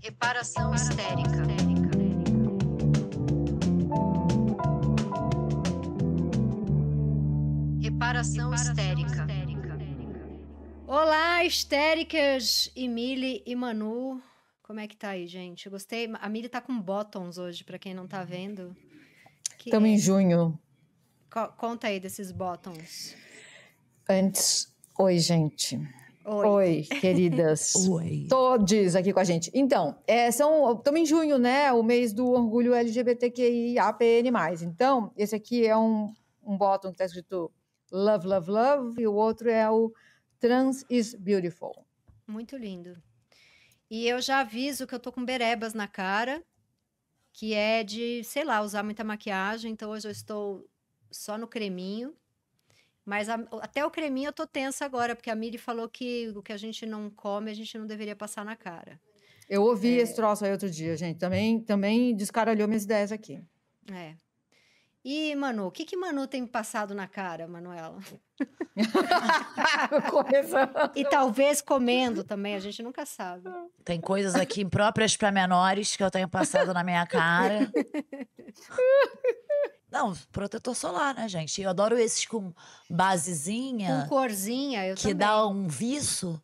Reparação histérica. Reparação histérica. Olá, histéricas, Emily e Manu. Como é que tá aí, gente? Eu gostei. A Emily tá com bottoms hoje, pra quem não tá vendo. Estamos em junho. Conta aí desses bottoms. Oi, gente. Oi, queridas. Oi. Todos aqui com a gente. Então, estamos em junho, né? O mês do orgulho LGBTQIAPN+. Então, esse aqui é um bottom que tá escrito Love, Love, Love. E o outro é o Trans is Beautiful. Muito lindo. E eu já aviso que eu tô com berebas na cara, que é de, sei lá, usar muita maquiagem. Então, hoje eu estou só no creminho. Mas até o creminho eu tô tensa agora, porque a Miri falou que o que a gente não come, a gente não deveria passar na cara. Eu ouvi esse troço aí outro dia, gente. Também descaralhou minhas ideias aqui. É. E, Manu, o que Manu tem passado na cara, Manuela? E talvez comendo também, a gente nunca sabe. Tem coisas aqui impróprias para menores que eu tenho passado na minha cara. Não, protetor solar, né, gente? Eu adoro esses com basezinha. Com corzinha, eu que também. dá um viço.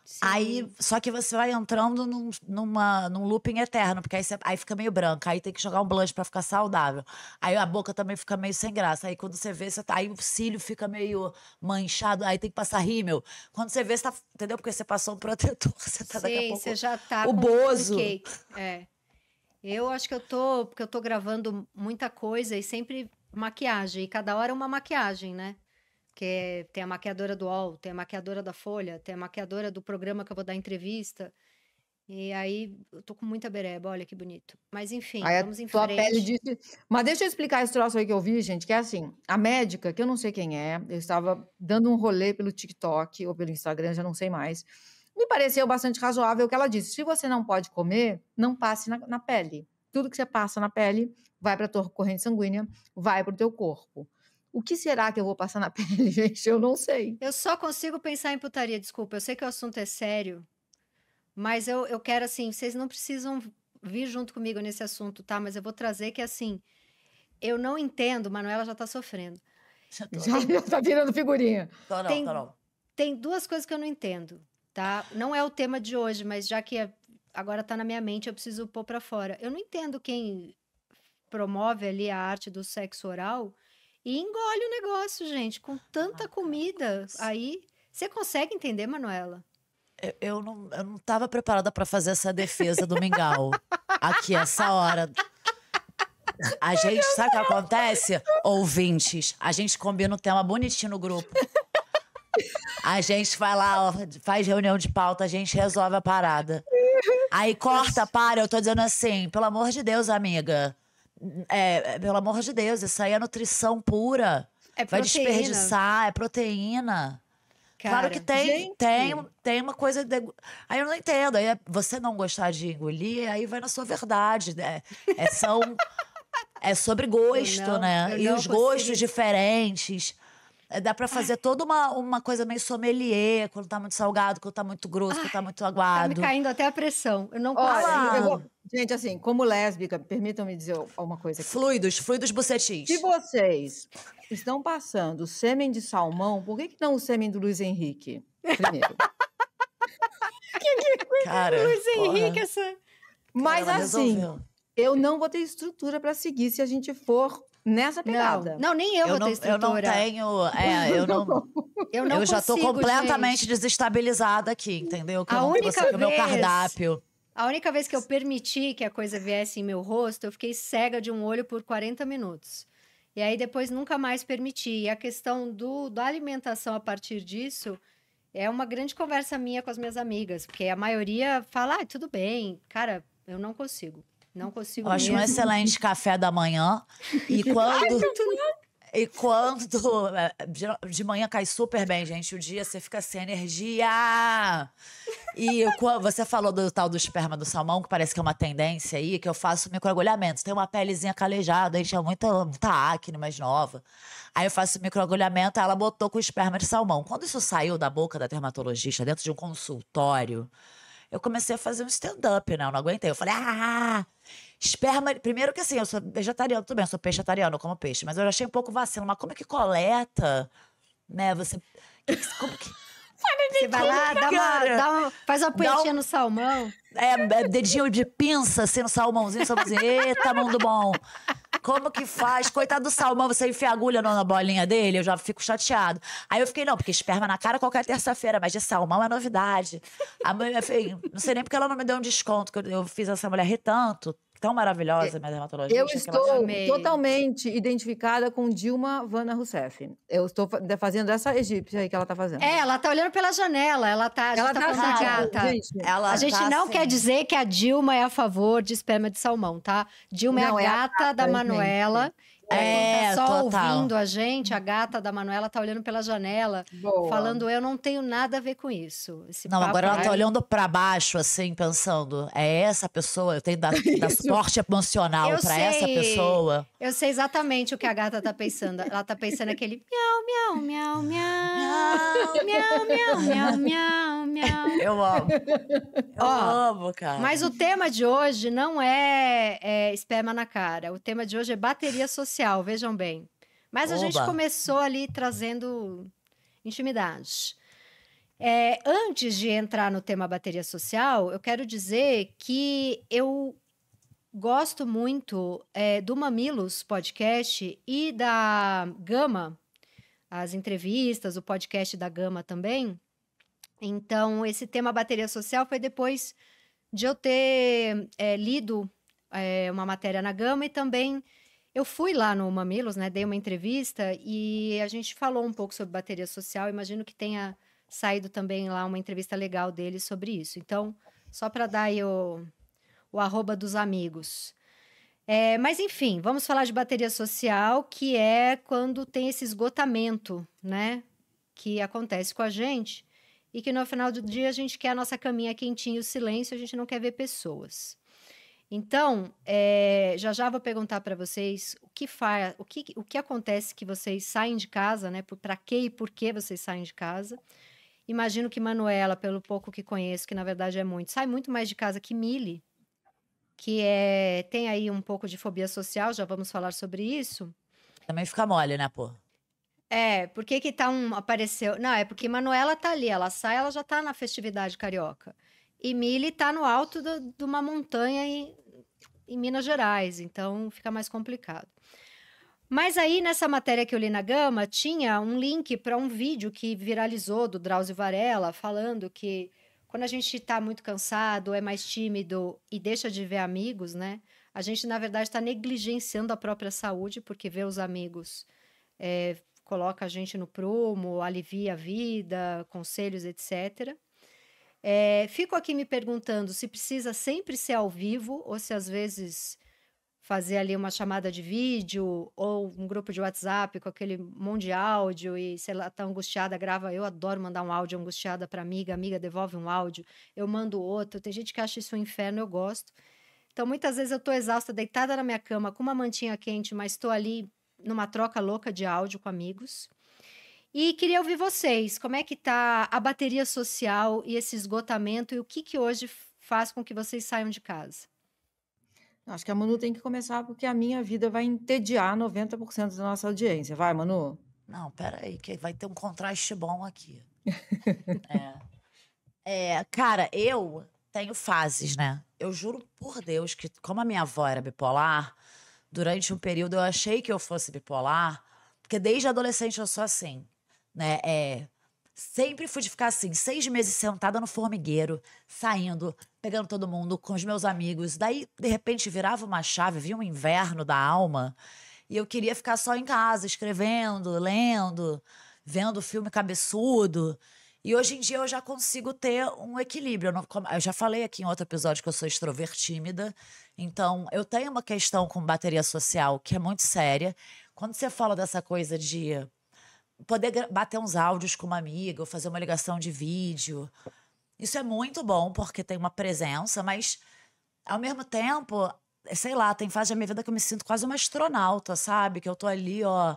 Sim. Aí, só que você vai entrando num looping eterno, porque aí fica meio branca, aí tem que jogar um blush pra ficar saudável. Aí a boca também fica meio sem graça. Aí quando você vê, aí o cílio fica meio manchado, aí tem que passar rímel. Quando você vê, você tá, entendeu? Porque você passou um protetor, você tá daqui a pouco você já tá o com bozo. Um cake. É. Eu acho que porque eu tô gravando muita coisa e sempre maquiagem, e cada hora uma maquiagem, né? Porque tem a maquiadora do UOL, tem a maquiadora da Folha, tem a maquiadora do programa que eu vou dar entrevista. E aí, eu tô com muita bereba, olha que bonito. Mas enfim, aí vamos em tua frente. Pele disse... Mas deixa eu explicar esse troço aí que eu vi, gente, que é assim, a médica, que eu não sei quem é, eu estava dando um rolê pelo TikTok ou pelo Instagram, já não sei mais, me pareceu bastante razoável o que ela disse. Se você não pode comer, não passe na pele. Tudo que você passa na pele vai para a tua corrente sanguínea, vai para o teu corpo. O que será que eu vou passar na pele, gente? Eu não sei. Eu só consigo pensar em putaria, desculpa. Eu sei que o assunto é sério, mas eu quero, assim, vocês não precisam vir junto comigo nesse assunto, tá? Mas eu vou trazer que, assim, eu não entendo, Manuela já tá sofrendo. Já tá virando figurinha. Tem duas coisas que eu não entendo, tá? Não é o tema de hoje, mas já que agora tá na minha mente, eu preciso pôr pra fora. Eu não entendo quem promove ali a arte do sexo oral e engole o negócio, gente, com tanta comida aí. Você consegue entender, Manuela? Eu não tava preparada pra fazer essa defesa do mingau. Aqui, essa hora. A gente, sabe o que acontece? Ouvintes, a gente combina um tema bonitinho no grupo. A gente vai lá, ó, faz reunião de pauta, a gente resolve a parada. Aí corta, eu tô dizendo assim, pelo amor de Deus, amiga. Pelo amor de Deus, isso aí é nutrição pura. Vai desperdiçar, é proteína. Cara, claro que tem uma coisa... Aí eu não entendo, aí você não gostar de engolir, aí vai na sua verdade, né? É sobre gosto, né? E os gostos diferentes. Dá pra fazer toda uma coisa meio sommelier, quando tá muito salgado, quando tá muito grosso, quando tá muito aguado. Tá me caindo até a pressão. Eu não consigo. Gente, assim, como lésbica, permitam-me dizer uma coisa aqui. Fluidos bucetis. Se vocês estão passando sêmen de salmão, por que não o sêmen do Luiz Henrique? Primeiro. Cara, Luiz Henrique, essa... Mas assim, eu não vou ter estrutura pra seguir se a gente for nessa pegada. Não, nem eu vou ter estrutura. Eu já tô completamente desestabilizada aqui, entendeu? Que eu não consigo meu cardápio. A única vez que eu permiti que a coisa viesse em meu rosto, eu fiquei cega de um olho por 40 minutos. E aí depois nunca mais permiti. E a questão da alimentação a partir disso é uma grande conversa minha com as minhas amigas. Porque a maioria fala, tudo bem. Cara, eu não consigo. Não consigo mesmo. Eu acho um excelente café da manhã. E quando... E quando de manhã cai super bem, gente, o dia você fica sem energia. E quando você falou do tal do esperma do salmão, que parece que é uma tendência aí, que eu faço microagulhamento. Tem uma pelezinha calejada, a gente tinha muita acne mais nova. Aí eu faço microagulhamento, ela botou com esperma de salmão. Quando isso saiu da boca da dermatologista, dentro de um consultório, eu comecei a fazer um stand-up, né? Eu não aguentei. Eu falei, esperma... Primeiro que assim, eu sou vegetariano, tudo bem, eu sou peixetariano, eu como peixe. Mas eu achei um pouco vacilo. Mas como é que coleta, né? Você... Como que... Você vai lá, faz uma punhetinha no salmão. Dedinho de pinça, assim, no salmãozinho. Eita, mundo bom. Como que faz? Coitado do salmão, você enfia a agulha na bolinha dele, eu já fico chateado. Aí eu fiquei, não, porque esperma na cara qualquer terça-feira, mas de salmão é novidade. A mãe, não sei nem porque ela não me deu um desconto, que eu fiz essa mulher rir tanto. Tão maravilhosa, minha dermatologista. Eu estou totalmente identificada com Dilma Vanna Rousseff. Eu estou fazendo essa egípcia aí que ela tá fazendo. Ela tá olhando pela janela, a gente tá falando da gata. A gente não quer dizer que a Dilma é a favor de esperma de salmão, tá? Dilma é a gata da Manuela. Tá só ouvindo a gente, a gata da Manuela tá olhando pela janela, falando, eu não tenho nada a ver com isso. Não, agora ela tá olhando pra baixo, assim, pensando, é essa pessoa, eu tenho que dar suporte emocional pra essa pessoa. Eu sei exatamente o que a gata tá pensando. Ela tá pensando aquele miau, miau, miau, miau, miau, miau, miau, miau, miau. Eu amo. Eu amo, cara. Mas o tema de hoje não é esperma na cara. O tema de hoje é bateria social. Vejam bem. Mas a gente começou ali trazendo intimidade. Antes de entrar no tema bateria social, eu quero dizer que eu gosto muito do Mamilos Podcast e da Gama, as entrevistas, o podcast da Gama também. Então, esse tema bateria social foi depois de eu ter lido uma matéria na Gama e também eu fui lá no Mamilos, né? Dei uma entrevista e a gente falou um pouco sobre bateria social. Imagino que tenha saído também lá uma entrevista legal deles sobre isso. Então, só para dar aí o arroba dos amigos. Mas, enfim, vamos falar de bateria social, que é quando tem esse esgotamento, né? Que acontece com a gente e que no final do dia a gente quer a nossa caminha quentinha e o silêncio, a gente não quer ver pessoas. Então, já vou perguntar para vocês o que acontece que vocês saem de casa, né? Para que e por que vocês saem de casa. Imagino que Manuela, pelo pouco que conheço, que na verdade é muito, sai muito mais de casa que Mili, que tem aí um pouco de fobia social, já vamos falar sobre isso. Também fica mole, né, pô? Por que apareceu? Não, é porque Manuela tá ali, ela sai, ela já tá na festividade carioca. E Mili tá no alto de uma montanha em Minas Gerais, então fica mais complicado. Mas aí, nessa matéria que eu li na Gama, tinha um link para um vídeo que viralizou do Drauzio Varela, falando que quando a gente está muito cansado, é mais tímido e deixa de ver amigos, né? A gente, na verdade, está negligenciando a própria saúde, porque ver os amigos coloca a gente no prumo, alivia a vida, conselhos, etc. Fico aqui me perguntando se precisa sempre ser ao vivo ou se às vezes fazer ali uma chamada de vídeo ou um grupo de WhatsApp com aquele monte de áudio e, sei lá, tá angustiada, grava. Eu adoro mandar um áudio angustiada para amiga devolve um áudio, eu mando outro. Tem gente que acha isso um inferno, eu gosto. Então, muitas vezes eu tô exausta, deitada na minha cama com uma mantinha quente, mas estou ali numa troca louca de áudio com amigos. E queria ouvir vocês, como é que tá a bateria social e esse esgotamento e o que hoje faz com que vocês saiam de casa? Acho que a Manu tem que começar porque a minha vida vai entediar 90% da nossa audiência. Vai, Manu? Não, peraí, que vai ter um contraste bom aqui. Cara, eu tenho fases, né? Eu juro por Deus que, como a minha avó era bipolar, durante um período eu achei que eu fosse bipolar, porque desde adolescente eu sou assim, né? Sempre fui de ficar assim, 6 meses sentada no formigueiro, saindo, pegando todo mundo, com os meus amigos. Daí, de repente, virava uma chave, vinha um inverno da alma, e eu queria ficar só em casa, escrevendo, lendo, vendo filme cabeçudo. E hoje em dia eu já consigo ter um equilíbrio. Eu já falei aqui em outro episódio que eu sou extrovertímida, então eu tenho uma questão com bateria social que é muito séria. Quando você fala dessa coisa de poder bater uns áudios com uma amiga ou fazer uma ligação de vídeo, isso é muito bom porque tem uma presença, mas ao mesmo tempo, sei lá, tem fase da minha vida que eu me sinto quase uma astronauta, sabe? Que eu tô ali, ó,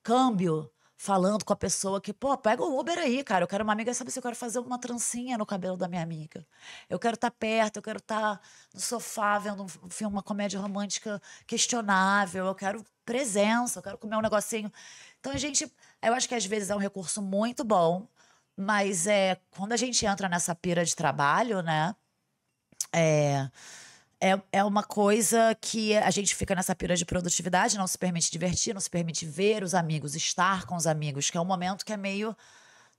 câmbio, falando com a pessoa que, pô, pega o Uber aí, cara. Eu quero uma amiga, sabe se eu quero fazer uma trancinha no cabelo da minha amiga. Eu quero estar perto, eu quero estar no sofá vendo um filme, uma comédia romântica questionável, eu quero presença, eu quero comer um negocinho. Então eu acho que às vezes é um recurso muito bom, mas quando a gente entra nessa pira de trabalho, né? É uma coisa que a gente fica nessa pira de produtividade, não se permite divertir, não se permite ver os amigos, estar com os amigos, que é um momento que é meio.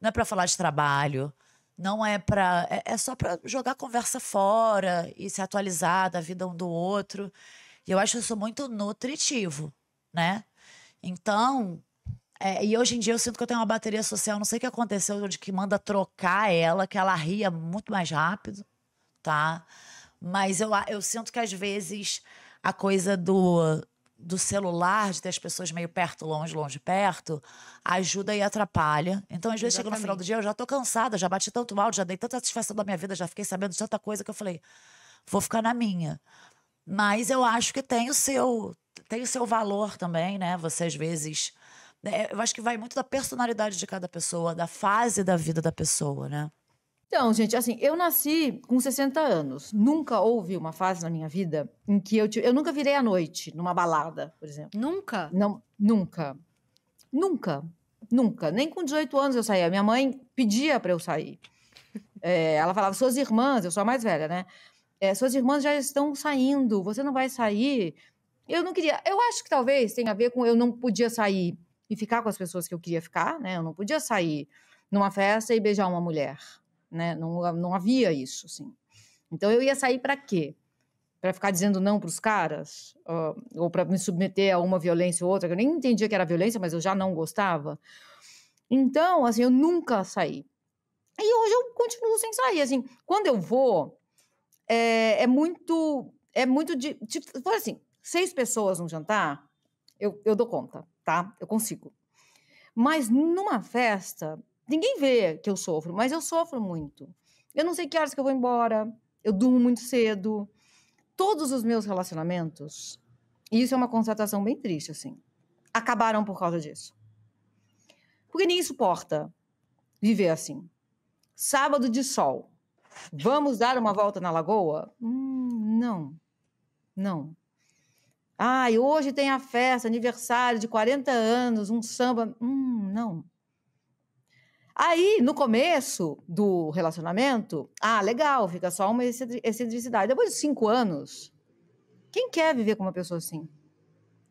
Não é pra falar de trabalho, não é pra. É só pra jogar a conversa fora e se atualizar da vida um do outro. E eu acho isso muito nutritivo, né? Então. E hoje em dia eu sinto que eu tenho uma bateria social, não sei o que aconteceu, de que manda trocar ela, que ela ria muito mais rápido, tá? Mas eu sinto que às vezes a coisa do celular, de ter as pessoas meio perto, longe, longe, perto, ajuda e atrapalha. Então, às vezes, chega no final do dia, eu já tô cansada, já bati tanto áudio, já dei tanta satisfação da minha vida, já fiquei sabendo de tanta coisa que eu falei, vou ficar na minha. Mas eu acho que tem o seu valor também, né? Você, às vezes. Eu acho que vai muito da personalidade de cada pessoa, da fase da vida da pessoa, né? Então, gente, assim, eu nasci com 60 anos. Nunca houve uma fase na minha vida em que eu nunca virei à noite numa balada, por exemplo. Nunca? Não, nunca. Nunca. Nunca. Nem com 18 anos eu saía. Minha mãe pedia para eu sair. Ela falava, suas irmãs, eu sou a mais velha, né? Suas irmãs já estão saindo, você não vai sair. Eu não queria. Eu acho que talvez tenha a ver com eu não podia sair e ficar com as pessoas que eu queria ficar, né? Eu não podia sair numa festa e beijar uma mulher, né? Não havia isso, assim. Então eu ia sair para quê? Para ficar dizendo não para os caras? Ou para me submeter a uma violência ou outra, que eu nem entendia que era violência, mas eu já não gostava. Então, assim, eu nunca saí. E hoje eu continuo sem sair, assim. Quando eu vou, é muito de... Tipo, assim, 6 pessoas num jantar, eu dou conta, tá? Eu consigo. Mas numa festa, ninguém vê que eu sofro, mas eu sofro muito. Eu não sei que horas que eu vou embora, eu durmo muito cedo. Todos os meus relacionamentos, e isso é uma constatação bem triste, assim, acabaram por causa disso. Porque ninguém suporta viver assim. Sábado de sol, vamos dar uma volta na lagoa? Não, não. E hoje tem a festa, aniversário de 40 anos, um samba. Não. Aí, no começo do relacionamento, legal, fica só uma excentricidade. Depois de 5 anos, quem quer viver com uma pessoa assim?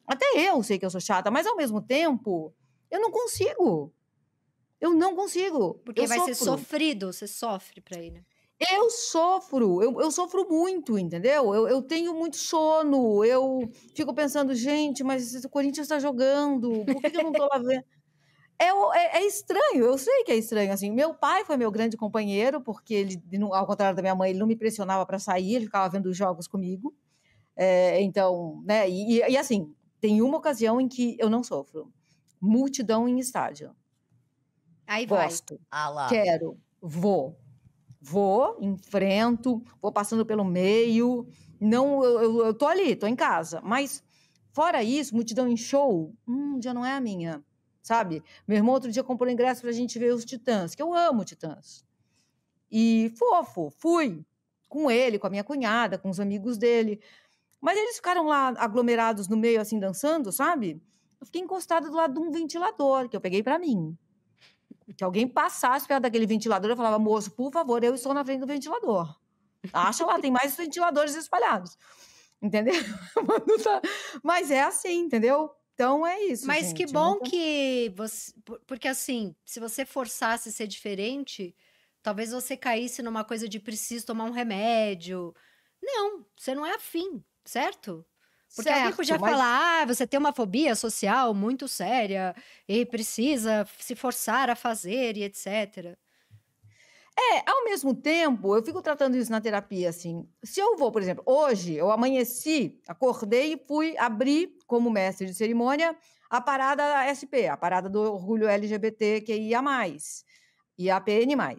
Até eu sei que eu sou chata, mas ao mesmo tempo, eu não consigo. Eu não consigo. Porque vai ser sofrido, você sofre pra ir, né? Eu sofro, eu sofro muito, entendeu? Eu tenho muito sono, eu fico pensando, gente, mas o Corinthians está jogando, por que eu não tô lá vendo? É estranho, eu sei que é estranho, assim. Meu pai foi meu grande companheiro, porque ele, ao contrário da minha mãe, ele não me pressionava para sair, ele ficava vendo os jogos comigo. Então, né, e assim, tem uma ocasião em que eu não sofro. Multidão em estádio. Aí vai. Gosto, lá. quero, vou, enfrento, vou passando pelo meio, não, eu tô ali, tô em casa, mas fora isso, multidão em show, já não é a minha, sabe? Meu irmão outro dia comprou ingresso pra gente ver os Titãs, que eu amo Titãs, e fui com ele, com a minha cunhada, com os amigos dele, mas eles ficaram lá aglomerados no meio, assim, dançando, sabe? Eu fiquei encostada do lado de um ventilador, que eu peguei pra mim. Que alguém passasse perto daquele ventilador, eu falava, moço, por favor, eu estou na frente do ventilador. Acha lá, tem mais ventiladores espalhados. Entendeu? Mas é assim, entendeu? Então é isso. Mas gente. que bom que você. Porque assim, se você forçasse ser diferente, talvez você caísse numa coisa de preciso tomar um remédio. Não, você não é afim, certo? Porque alguém podia falar, você tem uma fobia social muito séria e precisa se forçar a fazer e etc. Ao mesmo tempo, eu fico tratando isso na terapia, assim. Se eu vou, por exemplo, hoje eu amanheci, acordei e fui abrir, como mestre de cerimônia, a parada SP, a parada do orgulho LGBTQIA+, e a PN+.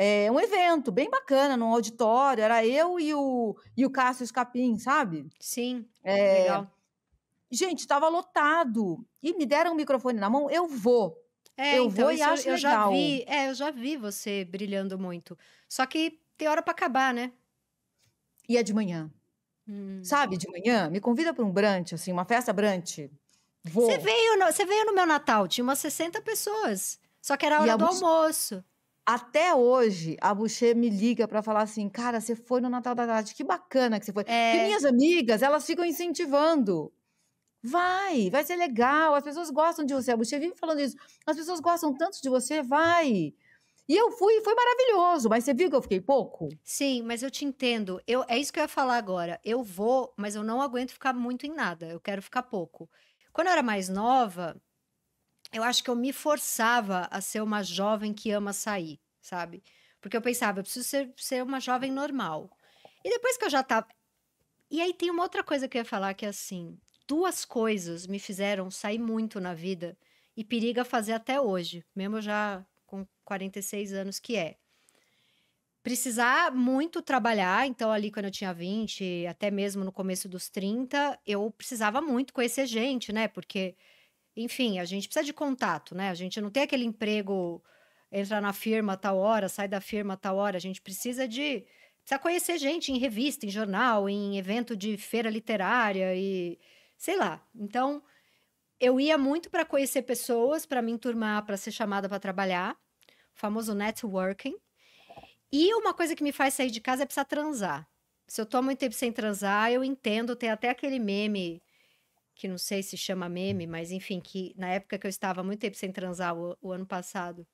É um evento bem bacana, num auditório, era eu e o Cássio Escapim, sabe? Sim, legal. Gente, estava lotado. E me deram um microfone na mão, eu vou. Eu vou e acho legal. Eu já vi você brilhando muito. Só que tem hora pra acabar, né? E é de manhã. Sabe, de manhã, me convida para um brunch, assim, uma festa brunch. Vou. Você veio no meu Natal, tinha umas 60 pessoas. Só que era a hora do almoço. Até hoje, a Boucher me liga para falar assim, cara, você foi no Natal da Tati, que bacana que você foi. Porque minhas amigas, elas ficam incentivando. Vai ser legal, as pessoas gostam de você. A Boucher vive falando isso. As pessoas gostam tanto de você, vai. E eu fui, e foi maravilhoso. Mas você viu que eu fiquei pouco? Sim, mas eu te entendo. É isso que eu ia falar agora. Eu vou, mas eu não aguento ficar muito em nada. Eu quero ficar pouco. Quando eu era mais nova, eu acho que eu me forçava a ser uma jovem que ama sair, sabe? Porque eu pensava, eu preciso ser uma jovem normal. E depois que eu já tava... E aí tem uma outra coisa que eu ia falar, que é assim... 2 coisas me fizeram sair muito na vida e periga fazer até hoje, mesmo já com 46 anos, que é precisar muito trabalhar. Então, ali quando eu tinha 20, até mesmo no começo dos 30, eu precisava muito conhecer gente, né? Porque, enfim, a gente precisa de contato, né? A gente não tem aquele emprego, entra na firma a tal hora, sai da firma a tal hora. A gente precisa conhecer gente em revista, em jornal, em evento de feira literária e... sei lá. Então, eu ia muito para conhecer pessoas, para me enturmar, para ser chamada para trabalhar. O famoso networking. E uma coisa que me faz sair de casa é precisar transar. Se eu tô muito tempo sem transar, eu entendo. Tem até aquele meme, que não sei se chama meme, mas enfim, que na época que eu estava muito tempo sem transar, o ano passado,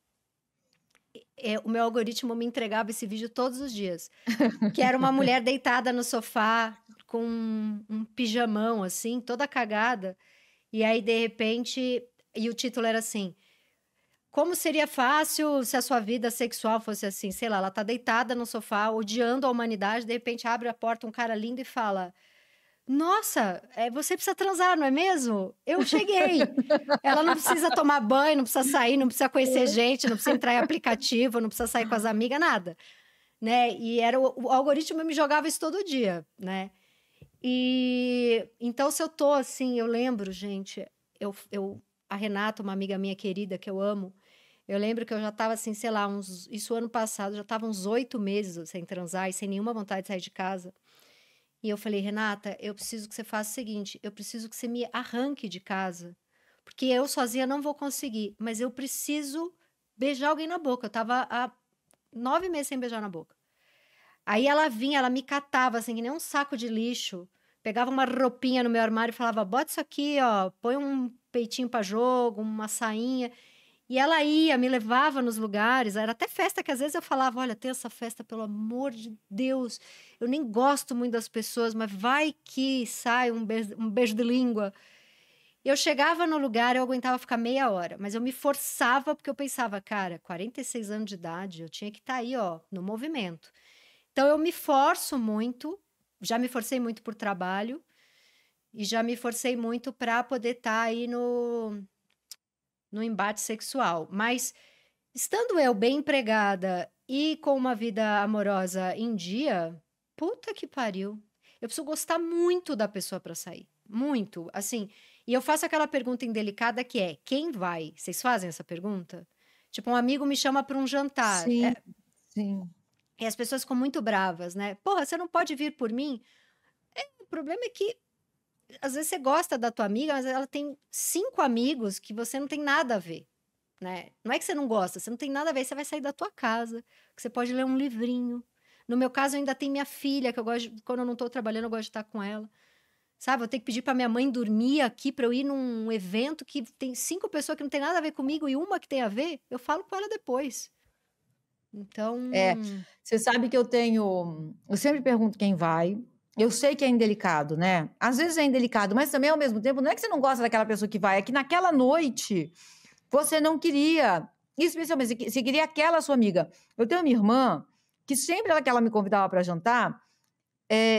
o meu algoritmo me entregava esse vídeo todos os dias. Que era uma mulher deitada no sofá, com um pijamão, assim, toda cagada. E aí, de repente... E o título era assim... Como seria fácil se a sua vida sexual fosse assim? Sei lá, ela tá deitada no sofá, odiando a humanidade, de repente abre a porta um cara lindo e fala... Nossa, você precisa transar, não é mesmo? Eu cheguei. Ela não precisa tomar banho, não precisa sair, não precisa conhecer gente, não precisa entrar em aplicativo, não precisa sair com as amigas, nada. Né? E o algoritmo me jogava isso todo dia, né? E então, se eu tô assim, eu lembro, gente, a Renata, uma amiga minha querida que eu amo, eu lembro que eu já tava assim, sei lá, isso ano passado, já tava uns 8 meses sem transar e sem nenhuma vontade de sair de casa. E eu falei, Renata, eu preciso que você faça o seguinte, eu preciso que você me arranque de casa, porque eu sozinha não vou conseguir, mas eu preciso beijar alguém na boca. Eu tava há 9 meses sem beijar na boca. Aí ela vinha, ela me catava assim, que nem um saco de lixo, pegava uma roupinha no meu armário e falava, bota isso aqui, ó, põe um peitinho pra jogo, uma sainha. E ela ia, me levava nos lugares, era até festa que às vezes eu falava, olha, tem essa festa, pelo amor de Deus, eu nem gosto muito das pessoas, mas vai que sai um beijo de língua. Eu chegava no lugar, eu aguentava ficar meia hora, mas eu me forçava porque eu pensava, cara, 46 anos de idade, eu tinha que estar aí, ó, no movimento. Então, eu me forço muito, já me forcei muito por trabalho e já me forcei muito para poder estar aí no embate sexual. Mas, estando eu bem empregada e com uma vida amorosa em dia, puta que pariu. Eu preciso gostar muito da pessoa para sair. Muito. Assim, e eu faço aquela pergunta indelicada que é, quem vai? Vocês fazem essa pergunta? Tipo, um amigo me chama para um jantar. Sim, sim. E as pessoas ficam muito bravas, né? Porra, você não pode vir por mim? O problema é que, às vezes, você gosta da tua amiga, mas ela tem 5 amigos que você não tem nada a ver, né? Não é que você não gosta, você não tem nada a ver, você vai sair da tua casa, que você pode ler um livrinho. No meu caso, eu ainda tenho minha filha, que eu gosto quando eu não tô trabalhando, eu gosto de estar com ela. Sabe, eu tenho que pedir pra minha mãe dormir aqui pra eu ir num evento que tem 5 pessoas que não tem nada a ver comigo e uma que tem a ver, eu falo com ela depois. Então... Você sabe que eu sempre pergunto quem vai. Eu sei que é indelicado, né? Às vezes é indelicado, mas também, ao mesmo tempo, não é que você não gosta daquela pessoa que vai, é que naquela noite você não queria, especialmente, você queria aquela sua amiga. Eu tenho uma irmã que sempre que ela me convidava para jantar,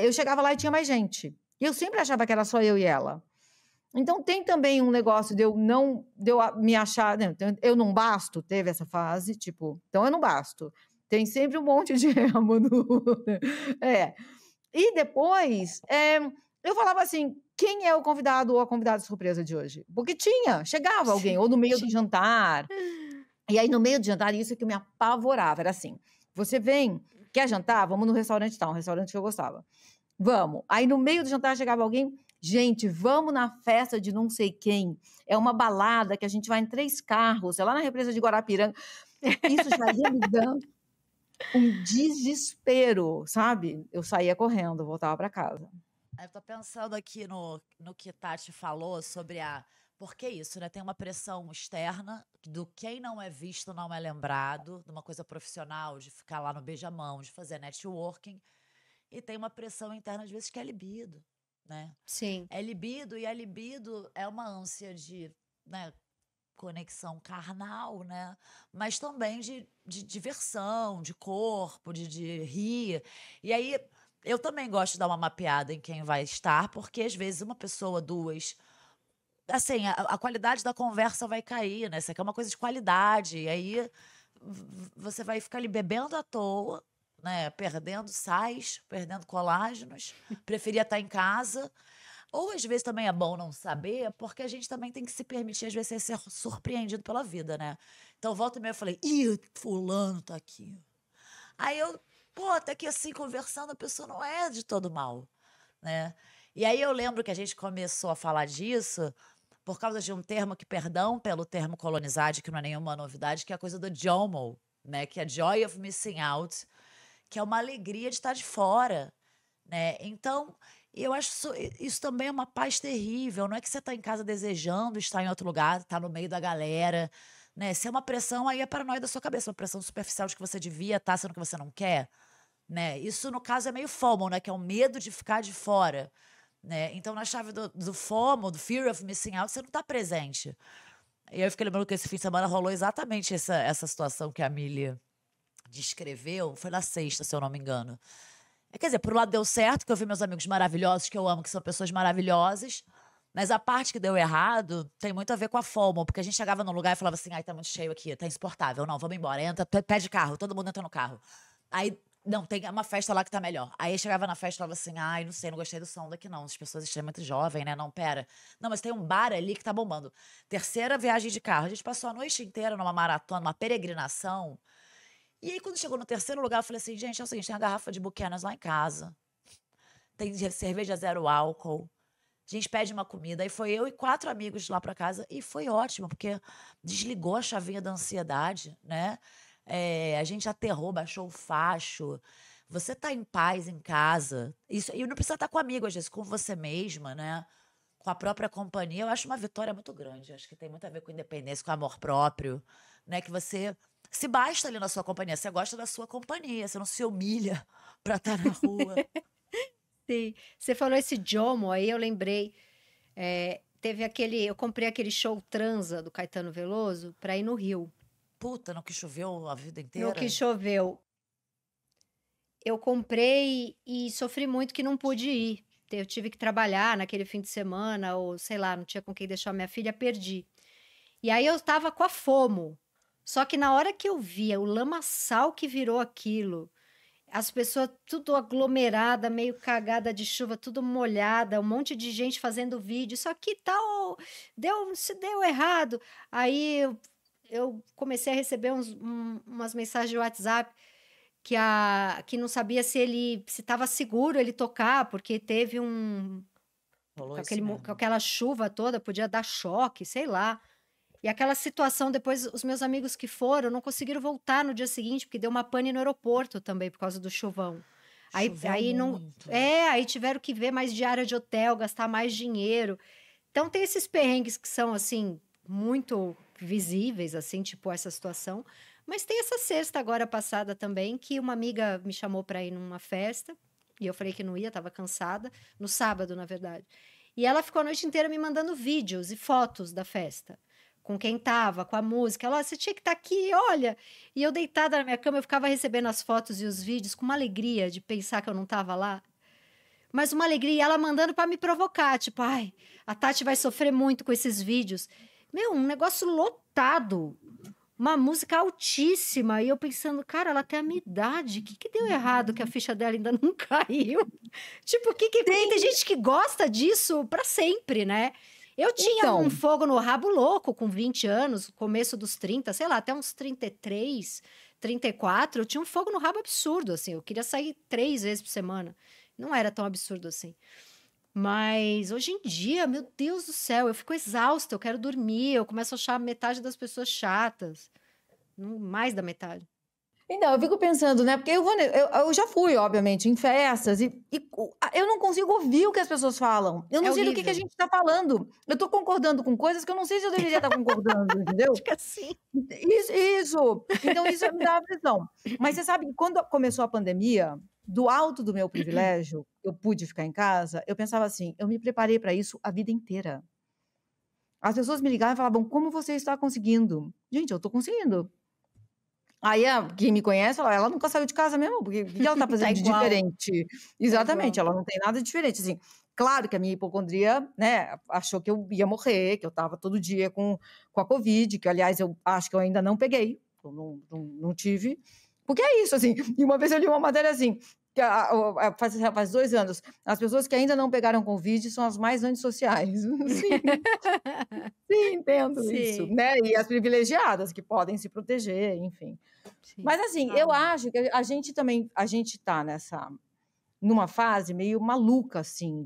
eu chegava lá e tinha mais gente. E eu sempre achava que era só eu e ela. Então, tem também um negócio de eu me achar... Né? Eu não basto, teve essa fase, tipo... Então, eu não basto. Tem sempre um monte de emo. E depois, eu falava assim... quem é o convidado ou a convidada surpresa de hoje? Porque chegava alguém, ou no meio do jantar. E aí, no meio do jantar, isso é que me apavorava. Era assim, você vem, quer jantar? Vamos no restaurante tal, um restaurante que eu gostava. Vamos. Aí, no meio do jantar, chegava alguém, gente, vamos na festa de não sei quem. É uma balada que a gente vai em 3 carros, é lá na represa de Guarapiranga. Isso já ia me dando um desespero, sabe? Eu saía correndo, voltava para casa. Eu tô pensando aqui no que Tati falou sobre por que isso, né? Tem uma pressão externa do quem não é visto não é lembrado, de uma coisa profissional, de ficar lá no beijamão, de fazer networking. E tem uma pressão interna, às vezes, que é libido, né? Sim. É libido, e a libido é uma ânsia de, né, conexão carnal, né? Mas também de diversão, de corpo, de rir. E aí, eu também gosto de dar uma mapeada em quem vai estar, porque às vezes uma pessoa, duas. Assim, a qualidade da conversa vai cair, né? Isso aqui é uma coisa de qualidade. E aí você vai ficar ali bebendo à toa, né? Perdendo sais, perdendo colágenos. Preferia estar em casa. Ou às vezes também é bom não saber, porque a gente também tem que se permitir, às vezes, ser surpreendido pela vida, né? Então, volta e meia, eu falei, ih, fulano tá aqui. Aí eu, pô, até que assim, conversando, a pessoa não é de todo mal, né? E aí eu lembro que a gente começou a falar disso por causa de um termo que, perdão pelo termo colonizado, que não é nenhuma novidade, que é a coisa do JOMO, né? Que é Joy of Missing Out, que é uma alegria de estar de fora, né? Então, eu acho isso também é uma paz terrível. Não é que você está em casa desejando estar em outro lugar, estar no meio da galera, né? Se é uma pressão, aí é paranoia da sua cabeça, uma pressão superficial de que você devia estar sendo que você não quer, né? Isso, no caso, é meio FOMO, né? Que é o medo de ficar de fora, né? Então, na chave do FOMO, do Fear of Missing Out, você não está presente. E aí eu fiquei lembrando que esse fim de semana rolou exatamente essa situação que a Milly descreveu. Foi na sexta, se eu não me engano. Quer dizer, por um lado deu certo, que eu vi meus amigos maravilhosos, que eu amo, que são pessoas maravilhosas. Mas a parte que deu errado tem muito a ver com a FOMO, porque a gente chegava num lugar e falava assim, ai, tá muito cheio aqui, tá insuportável. Não, vamos embora. Entra, pede carro, todo mundo entra no carro. Aí, não, tem uma festa lá que tá melhor. Aí chegava na festa e falava assim, ai, não sei, não gostei do som daqui não. As pessoas estão muito jovens, né? Não, pera. Não, mas tem um bar ali que tá bombando. Terceira viagem de carro. A gente passou a noite inteira numa maratona, numa peregrinação. E aí, quando chegou no terceiro lugar, eu falei assim, gente, é o seguinte, tem a garrafa de Buchanan's lá em casa. Tem cerveja 0 álcool. A gente pede uma comida. Aí foi eu e 4 amigos lá pra casa. E foi ótimo, porque desligou a chavinha da ansiedade, né? A gente aterrou, baixou o facho. Você tá em paz em casa. Isso, e não precisa estar com amigo, às vezes, com você mesma, né? Com a própria companhia. Eu acho uma vitória muito grande. Acho que tem muito a ver com independência, com amor próprio, né? Que você se basta ali na sua companhia. Você gosta da sua companhia. Você não se humilha pra estar na rua. Sim. Você falou esse JOMO, aí eu lembrei. Eu comprei aquele show Transa do Caetano Veloso para ir no Rio. Puta, no que choveu a vida No inteira? que choveu. Eu comprei e sofri muito que não pude ir. Eu tive que trabalhar naquele fim de semana, ou sei lá, não tinha com quem deixar minha filha, perdi. E aí eu tava com a FOMO. Só que na hora que eu via o lamaçal que virou aquilo, as pessoas tudo aglomerada, meio cagada de chuva, tudo molhada, um monte de gente fazendo vídeo, isso aqui tal, se deu errado. Aí eu comecei a receber umas mensagens de WhatsApp que não sabia se estava seguro ele tocar, porque teve Rolou com isso mesmo. aquela chuva toda, podia dar choque, sei lá. E aquela situação, depois, os meus amigos que foram não conseguiram voltar no dia seguinte, porque deu uma pane no aeroporto também, por causa do chuvão. Choveu Aí não. muito. Aí tiveram que ver mais diária de hotel, gastar mais dinheiro. Então tem esses perrengues que são, assim, muito visíveis, assim, tipo essa situação. Mas tem essa sexta agora passada também, que uma amiga me chamou para ir numa festa, e eu falei que não ia, estava cansada, no sábado, na verdade. E ela ficou a noite inteira me mandando vídeos e fotos da festa, com quem tava, com a música. Ela, você tinha que estar aqui, olha. E eu deitada na minha cama, eu ficava recebendo as fotos e os vídeos com uma alegria de pensar que eu não estava lá. Mas uma alegria, e ela mandando para me provocar, tipo, ai, a Tati vai sofrer muito com esses vídeos. Meu, um negócio lotado. uma música altíssima. E eu pensando, cara, ela tem a minha idade. O que deu errado que a ficha dela ainda não caiu? Tipo, porque tem gente que gosta disso pra sempre, né? Eu tinha um Então, fogo no rabo louco com 20 anos, começo dos 30, sei lá, até uns 33, 34. Eu tinha um fogo no rabo absurdo, assim. Eu queria sair 3 vezes por semana. Não era tão absurdo assim. Mas hoje em dia, meu Deus do céu, eu fico exausta, eu quero dormir, eu começo a achar metade das pessoas chatas. Mais da metade. então, eu fico pensando, né? Porque eu já fui, obviamente, em festas eu não consigo ouvir o que as pessoas falam. Eu É não sei do que a horrível. gente está falando. Eu tô concordando com coisas que eu não sei se eu deveria estar concordando, entendeu? Fica assim. Isso. Então, isso me dá aflição. Mas você sabe que quando começou a pandemia, do alto do meu privilégio, eu pude ficar em casa, eu pensava assim, eu me preparei para isso a vida inteira. As pessoas me ligavam e falavam, como você está conseguindo? Gente, eu estou conseguindo. Aí, quem me conhece, ela nunca saiu de casa mesmo, porque o que ela está Tá fazendo de igual. diferente? Tá Exatamente, igual. ela não tem nada diferente, assim. Claro que a minha hipocondria, né, achou que eu ia morrer, que eu estava todo dia com a Covid, que, aliás, eu acho que eu ainda não peguei, eu não tive. Porque é isso, assim. E uma vez eu li uma matéria assim, que faz 2 anos, as pessoas que ainda não pegaram Covid são as mais antissociais. Sim, sim, entendo isso, Sim, né? E as privilegiadas, que podem se proteger, enfim. sim. Mas assim, eu acho que a gente também, a gente tá numa fase meio maluca, assim,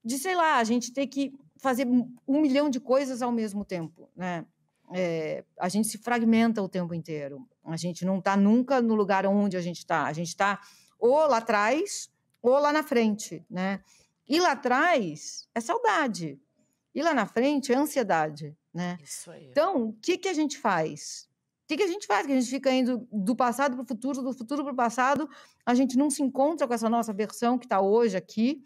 sei lá, a gente ter que fazer 1 milhão de coisas ao mesmo tempo, né? A gente se fragmenta o tempo inteiro. A gente não está nunca no lugar onde a gente está. A gente está ou lá atrás ou lá na frente, né? E lá atrás é saudade. E lá na frente é ansiedade, né? Isso aí. Então, o que a gente faz? O que a gente faz? Que a gente fica indo do passado para o futuro, do futuro para o passado, a gente não se encontra com essa nossa versão que está hoje aqui.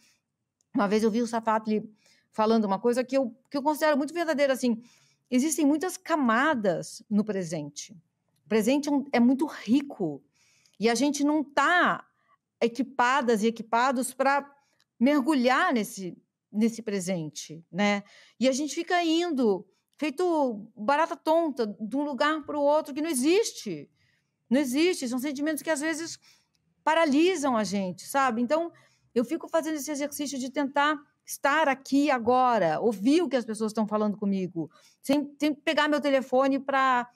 Uma vez eu vi o Safatli falando uma coisa que eu considero muito verdadeira, assim, existem muitas camadas no presente. O presente é muito rico e a gente não está equipadas e equipados para mergulhar nesse presente, né? E a gente fica indo, feito barata tonta, de um lugar para o outro, que não existe. Não existe. São sentimentos que, às vezes, paralisam a gente, sabe? Então, eu fico fazendo esse exercício de tentar estar aqui agora, ouvir o que as pessoas estão falando comigo, sem pegar meu telefone para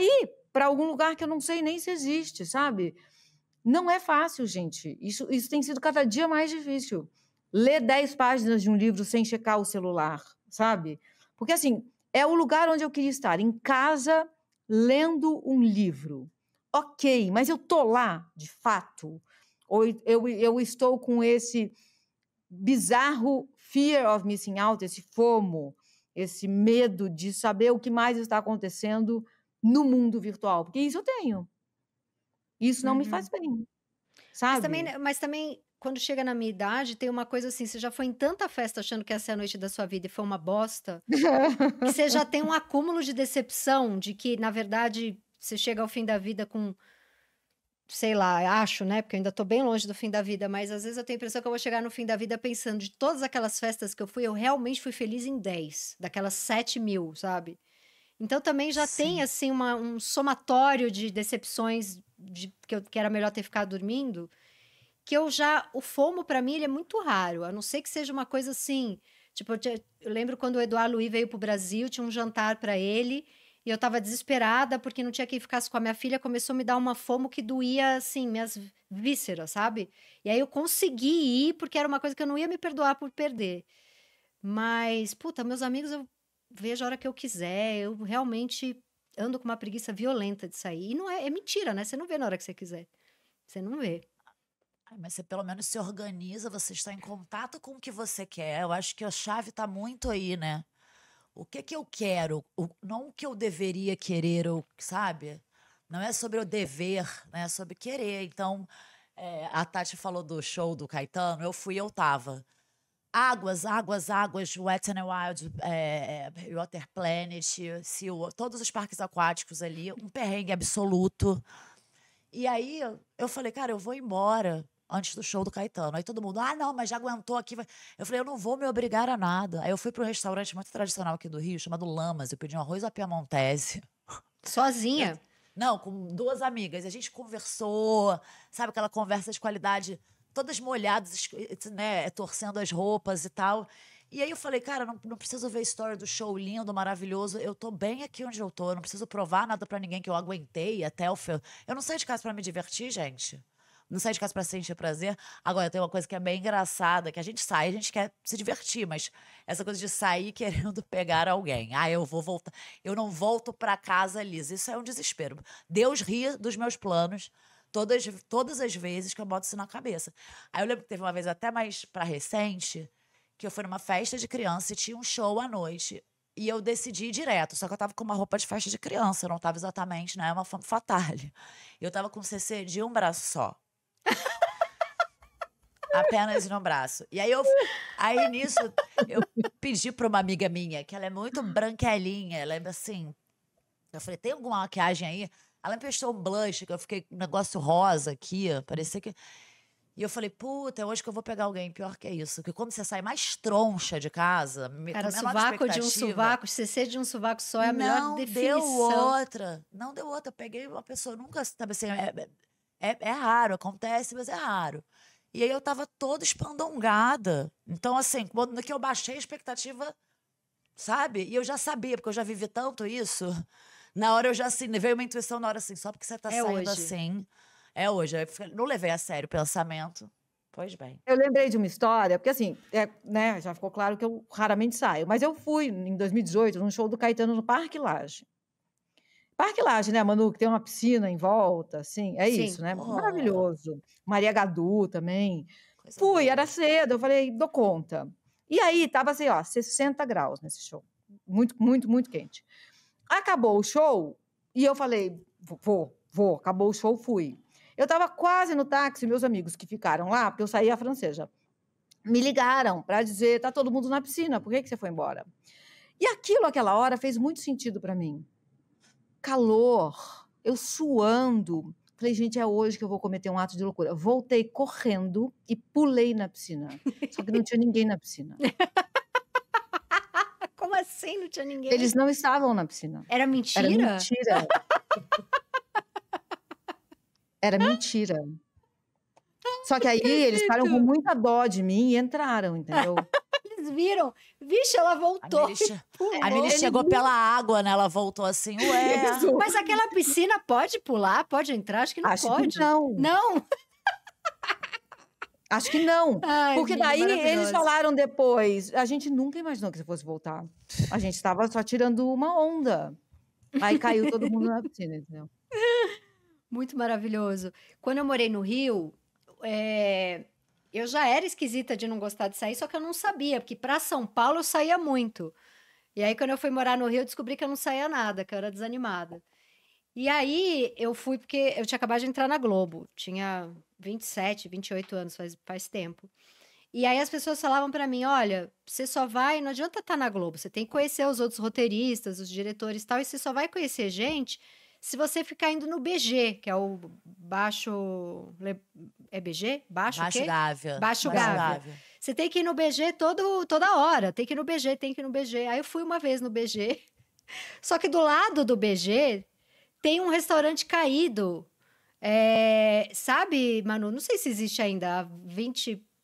ir para algum lugar que eu não sei nem se existe, sabe? Não é fácil, gente. Isso tem sido cada dia mais difícil. Ler 10 páginas de um livro sem checar o celular, sabe? Porque, assim, é o lugar onde eu queria estar, em casa, lendo um livro. Ok, mas eu tô lá, de fato? Ou eu estou com esse bizarro fear of missing out, esse FOMO, esse medo de saber o que mais está acontecendo no mundo virtual? Porque isso eu tenho. Isso não me faz bem, sabe? Mas também, quando chega na minha idade, tem uma coisa assim, você já foi em tanta festa achando que essa é a noite da sua vida e foi uma bosta, que você já tem um acúmulo de decepção, de que, na verdade, você chega ao fim da vida com, sei lá, acho, né? Porque eu ainda tô bem longe do fim da vida, mas às vezes eu tenho a impressão que eu vou chegar no fim da vida pensando, de todas aquelas festas que eu fui, eu realmente fui feliz em 10, daquelas 7.000, sabe? Então também já tem, Sim. assim, um somatório de decepções que era melhor ter ficado dormindo, que o FOMO pra mim ele é muito raro, a não ser que seja uma coisa assim, tipo, eu lembro quando o Eduardo Luiz veio pro Brasil, tinha um jantar pra ele, e eu tava desesperada porque não tinha quem ficasse com a minha filha, começou a me dar uma FOMO que doía, assim, minhas vísceras, sabe? E aí eu consegui ir, porque era uma coisa que eu não ia me perdoar por perder. Mas, puta, meus amigos eu vejo a hora que eu quiser, eu realmente ando com uma preguiça violenta de sair. E não é mentira, né? Você não vê na hora que você quiser. Você não vê. Ai, mas você pelo menos se organiza, você está em contato com o que você quer. Eu acho que a chave está muito aí, né? O que que eu quero, não o que eu deveria querer, ou, sabe? Não é sobre o dever, né? É sobre querer. Então, a Tati falou do show do Caetano, eu tava. Águas, águas, águas, Wet n Wild, Water Planet, todos os parques aquáticos ali, um perrengue absoluto. E aí eu falei, cara, eu vou embora antes do show do Caetano. Aí todo mundo, não, mas já aguentou aqui. Eu falei, eu não vou me obrigar a nada. Aí eu fui para um restaurante muito tradicional aqui do Rio, chamado Lamas. Eu pedi um arroz à piamontese. Sozinha? Não, com 2 amigas. A gente conversou, sabe aquela conversa de qualidade, todas molhadas, né, torcendo as roupas e tal. E aí eu falei, cara, não preciso ver a história do show lindo, maravilhoso. Eu tô bem aqui onde eu tô. Eu não preciso provar nada pra ninguém que eu aguentei até o fim. Eu não saio de casa pra me divertir, gente. Não saio de casa pra sentir prazer. Agora, tem uma coisa que é bem engraçada, que a gente sai, a gente quer se divertir, mas essa coisa de sair querendo pegar alguém. Ah, eu vou voltar. Eu não volto pra casa, Lisa. Isso é um desespero. Deus ri dos meus planos todas as vezes que eu boto isso na cabeça. Aí eu lembro que teve uma vez até mais pra recente, que eu fui numa festa de criança e tinha um show à noite. E eu decidi ir direto, só que eu tava com uma roupa de festa de criança, eu não tava exatamente, né, uma femme fatale. Eu tava com CC de um braço só. Apenas no braço. E aí nisso, eu pedi pra uma amiga minha, que ela é muito branquelinha, ela é assim. Eu falei, tem alguma maquiagem aí? Ela me emprestou um blush, que eu fiquei com um negócio rosa aqui, parecia que. E eu falei, puta, é hoje que eu vou pegar alguém. Pior que é isso. Porque quando você sai mais troncha de casa, com Era menor sovaco de um expectativa, sovaco, CC de um sovaco só é a melhor não deu definição. outra. Não deu outra. Peguei uma pessoa, nunca, sabe assim, é raro, acontece, mas é raro. E aí eu tava toda espandongada. Então, assim, quando que eu baixei a expectativa, sabe? E eu já sabia, porque eu já vivi tanto isso. Na hora eu já, assim, veio uma intuição na hora, assim, só porque você tá É saindo hoje. assim. É hoje. Aí não levei a sério o pensamento. Pois bem. Eu lembrei de uma história, porque assim, né, já ficou claro que eu raramente saio, mas eu fui em 2018 num show do Caetano no Parque Lage. Parque Lage, né, Manu, que tem uma piscina em volta, assim, é Sim. isso, né? Oh, Maravilhoso. Maria Gadu também. coisa Fui, boa. era cedo, eu falei, dou conta. E aí, tava assim, ó, 60 graus nesse show. Muito, muito, muito quente. Acabou o show e eu falei, vou. Acabou o show, fui. Eu tava quase no táxi, meus amigos que ficaram lá, porque eu saí a francesa, me ligaram para dizer, tá todo mundo na piscina, por que você foi embora? E aquilo, aquela hora, fez muito sentido para mim. Calor, eu suando. Falei, gente, é hoje que eu vou cometer um ato de loucura. Voltei correndo e pulei na piscina. Só que não tinha ninguém na piscina. Como assim? Não tinha ninguém? Eles não estavam na piscina. Era Era mentira? mentira. Era mentira. Só que aí eles ficaram com muita dó de mim e entraram, entendeu? Eles viram. Vixe, ela voltou. A Mili chegou pela água, né? Ela voltou assim, ué. Isso. Mas aquela piscina pode pular? Pode entrar? Acho que não Acho pode. que não. Não? Acho que não. Ai, Porque Mili, daí eles maravilhosa. falaram depois, a gente nunca imaginou que você fosse voltar. A gente estava só tirando uma onda. Aí caiu todo mundo na piscina, entendeu? Muito maravilhoso. Quando eu morei no Rio, eu já era esquisita de não gostar de sair, só que eu não sabia, porque para São Paulo eu saía muito. E aí, quando eu fui morar no Rio, eu descobri que eu não saía nada, que eu era desanimada. E aí, eu fui porque eu tinha acabado de entrar na Globo. Tinha 27, 28 anos, faz tempo. E aí, as pessoas falavam pra mim, olha, você só vai... Não adianta estar na Globo, você tem que conhecer os outros roteiristas, os diretores e tal, e você só vai conhecer gente se você ficar indo no BG, que é o Baixo... É BG? Baixo o Baixo quê? Gávea. Baixo Gávea. Você tem que ir no BG toda hora. Tem que ir no BG, tem que ir no BG. Aí eu fui uma vez no BG. Só que do lado do BG tem um restaurante caído. Sabe, Manu? Não sei se existe ainda. Há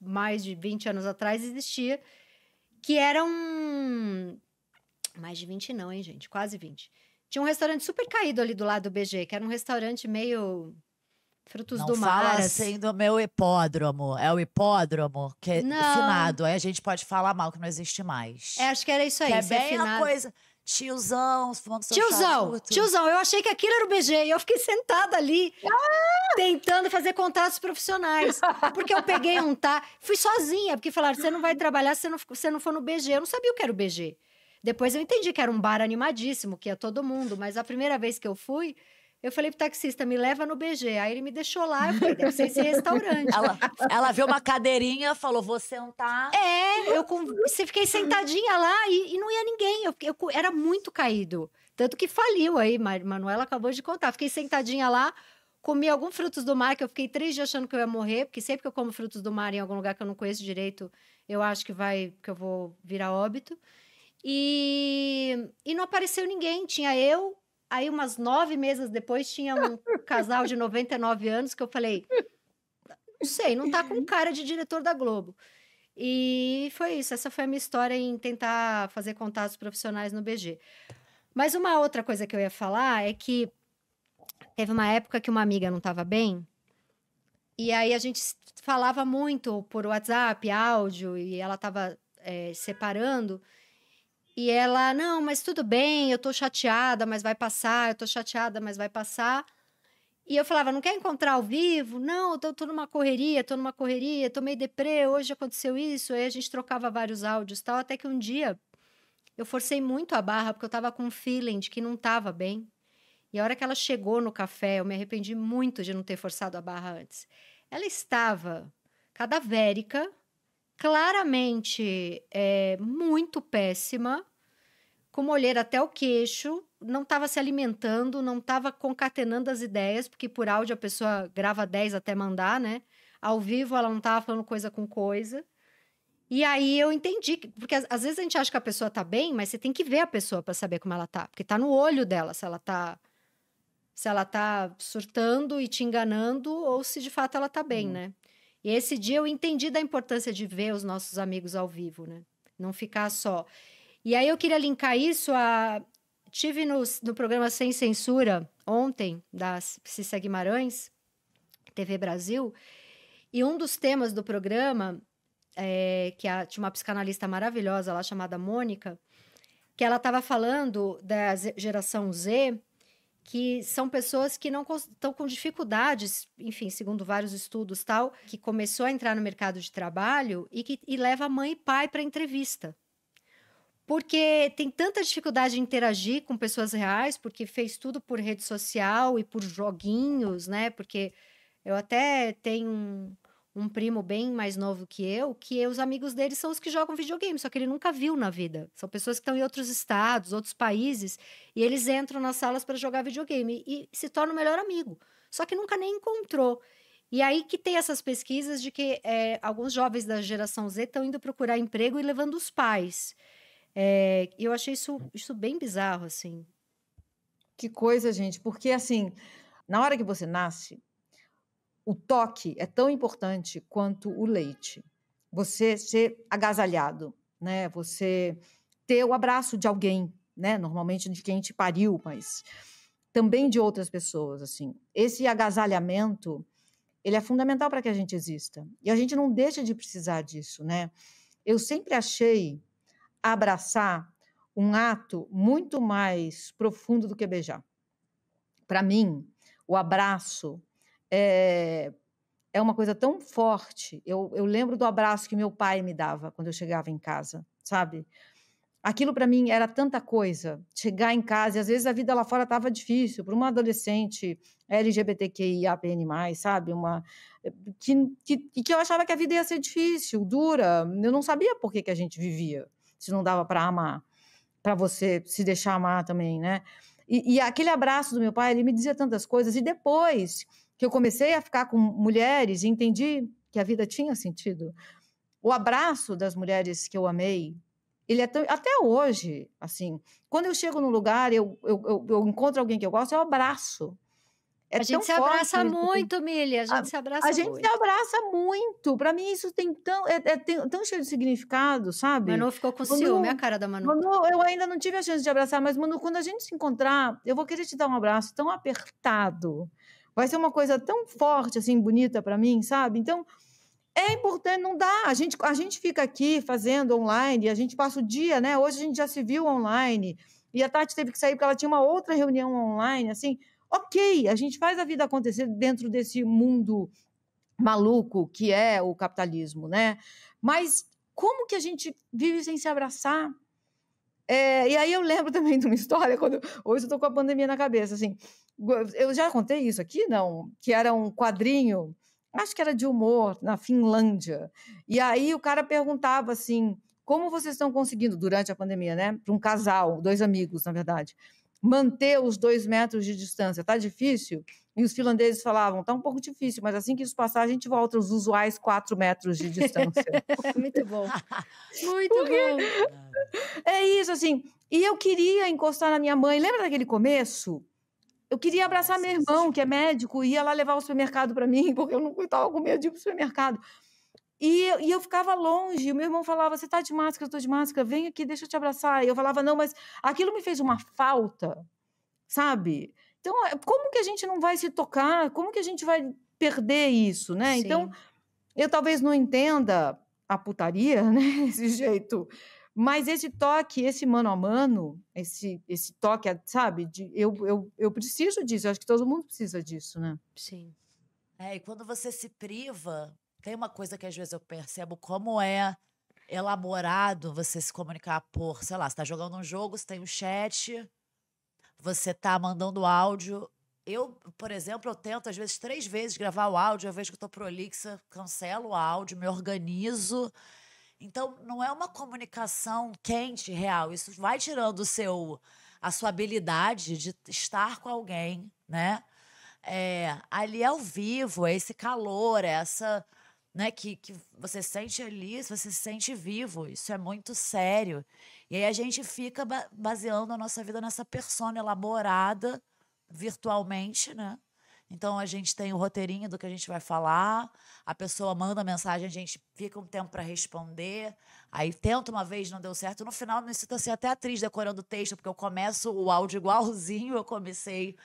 mais de 20 anos atrás existia. Que era um... Mais de 20 não, hein, gente? Quase 20. Tinha um restaurante super caído ali do lado do BG, que era um restaurante meio... Frutos Não do mar. fala assim do meu hipódromo. É o hipódromo que é Não. finado. Aí a gente pode falar mal que não existe mais. Acho que era isso aí. Que é se é bem a finado. coisa. Tiozão, fumando seu Tiozão, charuto. tiozão, eu achei que aquilo era o BG e eu fiquei sentada ali, tentando fazer contatos profissionais. Porque eu peguei fui sozinha, porque falaram, você não vai trabalhar se você não for no BG. Eu não sabia o que era o BG. Depois eu entendi que era um bar animadíssimo, que ia todo mundo, mas a primeira vez que eu fui, eu falei pro taxista, me leva no BG. Aí ele me deixou lá, eu falei, deve ser esse restaurante. Ela viu uma cadeirinha, falou, vou sentar. Você fiquei sentadinha lá e não ia ninguém. Era muito caído. Tanto que faliu aí, Manuela acabou de contar. Fiquei sentadinha lá, comi alguns frutos do mar, que eu fiquei 3 dias achando que eu ia morrer, porque sempre que eu como frutos do mar em algum lugar que eu não conheço direito, eu acho que eu vou virar óbito. E não apareceu ninguém. Tinha eu, Aí, umas 9 meses depois, tinha um casal de 99 anos que eu falei, não sei, não tá com cara de diretor da Globo. E foi isso, essa foi a minha história em tentar fazer contatos profissionais no BG. Mas uma outra coisa que eu ia falar é que teve uma época que uma amiga não estava bem, e aí a gente falava muito por WhatsApp, áudio, e ela estava separando. E ela, não, mas tudo bem, eu tô chateada, mas vai passar, eu tô chateada, mas vai passar. E eu falava, não quer encontrar ao vivo? Não, eu tô numa correria, tô meio deprê, hoje aconteceu isso. Aí a gente trocava vários áudios e tal, até que um dia eu forcei muito a barra, porque eu tava com um feeling de que não tava bem. E a hora que ela chegou no café, eu me arrependi muito de não ter forçado a barra antes. Ela estava cadavérica, claramente muito péssima, com uma olheira até o queixo, não estava se alimentando, não estava concatenando as ideias, porque por áudio a pessoa grava 10 até mandar, né? Ao vivo ela não estava falando coisa com coisa. E aí eu entendi, porque às vezes a gente acha que a pessoa tá bem, mas você tem que ver a pessoa para saber como ela tá, porque tá no olho dela, se ela tá surtando e te enganando ou se de fato ela tá bem, né? E esse dia eu entendi da importância de ver os nossos amigos ao vivo, né? Não ficar só. E aí eu queria linkar isso a... Tive no programa Sem Censura ontem, da Cissa Guimarães, TV Brasil, e um dos temas do programa, tinha uma psicanalista maravilhosa lá chamada Mônica, que ela estava falando da geração Z, que são pessoas que não estão com dificuldades, enfim, segundo vários estudos tal, que começou a entrar no mercado de trabalho e leva mãe e pai para entrevista. Porque tem tanta dificuldade de interagir com pessoas reais, porque fez tudo por rede social e por joguinhos, né? Porque eu até tenho um primo bem mais novo que os amigos dele são os que jogam videogame, só que ele nunca viu na vida. São pessoas que estão em outros estados, outros países, e eles entram nas salas para jogar videogame e se tornam o melhor amigo. Só que nunca nem encontrou. E aí que tem essas pesquisas de que alguns jovens da geração Z estão indo procurar emprego e levando os pais. Eu achei isso bem bizarro, assim. Que coisa, gente, porque assim, na hora que você nasce, o toque é tão importante quanto o leite. Você ser agasalhado, né? Você ter o abraço de alguém, né? Normalmente de quem te pariu, mas também de outras pessoas, assim. Esse agasalhamento, ele é fundamental para que a gente exista. E a gente não deixa de precisar disso, né? Eu sempre achei abraçar um ato muito mais profundo do que beijar. Para mim, o abraço é uma coisa tão forte. Eu lembro do abraço que meu pai me dava quando eu chegava em casa, sabe? Aquilo para mim era tanta coisa. Chegar em casa, e às vezes a vida lá fora estava difícil, para uma adolescente LGBTQIAPN+, sabe? Que eu achava que a vida ia ser difícil, dura. Eu não sabia por que a gente vivia, se não dava para amar, para você se deixar amar também, né? E aquele abraço do meu pai, ele me dizia tantas coisas. E depois que eu comecei a ficar com mulheres e entendi que a vida tinha sentido, o abraço das mulheres que eu amei, ele é tão... Até hoje, assim, quando eu chego num lugar, eu encontro alguém que eu gosto, eu abraço. A gente se abraça muito, Mili, a gente se abraça muito. A gente se abraça muito. Para mim, isso tem tão cheio de significado, sabe? Manu ficou com ciúme, a cara da Manu. Manu, eu ainda não tive a chance de abraçar, mas, Manu, quando a gente se encontrar, eu vou querer te dar um abraço tão apertado. Vai ser uma coisa tão forte, assim, bonita para mim, sabe? Então, é importante, não dá. A gente fica aqui fazendo online, a gente passa o dia, né? Hoje a gente já se viu online, e a Tati teve que sair porque ela tinha uma outra reunião online, assim... Ok, a gente faz a vida acontecer dentro desse mundo maluco que é o capitalismo, né? Mas como que a gente vive sem se abraçar? E aí eu lembro também de uma história, hoje eu estou com a pandemia na cabeça, assim, eu já contei isso aqui, não? Que era um quadrinho, acho que era de humor, na Finlândia, e aí o cara perguntava assim, como vocês estão conseguindo, durante a pandemia, né? Para um casal, 2 amigos, na verdade, manter os 2 metros de distância? Tá difícil? E os finlandeses falavam, tá um pouco difícil, mas assim que isso passar, a gente volta aos usuais 4 metros de distância. Muito bom. Muito bom. É isso, assim. E eu queria encostar na minha mãe. Lembra daquele começo? Eu queria abraçar meu irmão, que é médico, e ia lá levar o supermercado para mim, porque eu não estava com medo de ir pro supermercado. E eu ficava longe, e o meu irmão falava, você tá de máscara, eu tô de máscara, vem aqui, deixa eu te abraçar. E eu falava, não, mas aquilo me fez uma falta, sabe? Então, como que a gente não vai se tocar? Como que a gente vai perder isso, né? Sim. Então, eu talvez não entenda a putaria, né? Esse jeito. Mas esse toque, esse mano a mano, esse toque, sabe? Eu preciso disso, eu acho que todo mundo precisa disso, né? Sim. E quando você se priva, tem uma coisa que às vezes eu percebo como é elaborado você se comunicar por, sei lá, você tá jogando um jogo, você tem o chat, você tá mandando áudio. Eu, por exemplo, eu tento às vezes 3 vezes gravar o áudio, eu vejo que eu tô prolixa, cancelo o áudio, me organizo. Então, não é uma comunicação quente, real. Isso vai tirando a sua habilidade de estar com alguém, né? Ali é ao vivo, é esse calor, é essa, né, que você sente ali, você se sente vivo. Isso é muito sério. E aí a gente fica baseando a nossa vida nessa persona elaborada virtualmente, né? Então a gente tem o roteirinho do que a gente vai falar, a pessoa manda mensagem, a gente fica um tempo para responder, aí tenta uma vez, não deu certo, no final me sinto assim até atriz decorando o texto, porque eu começo o áudio igualzinho eu comecei,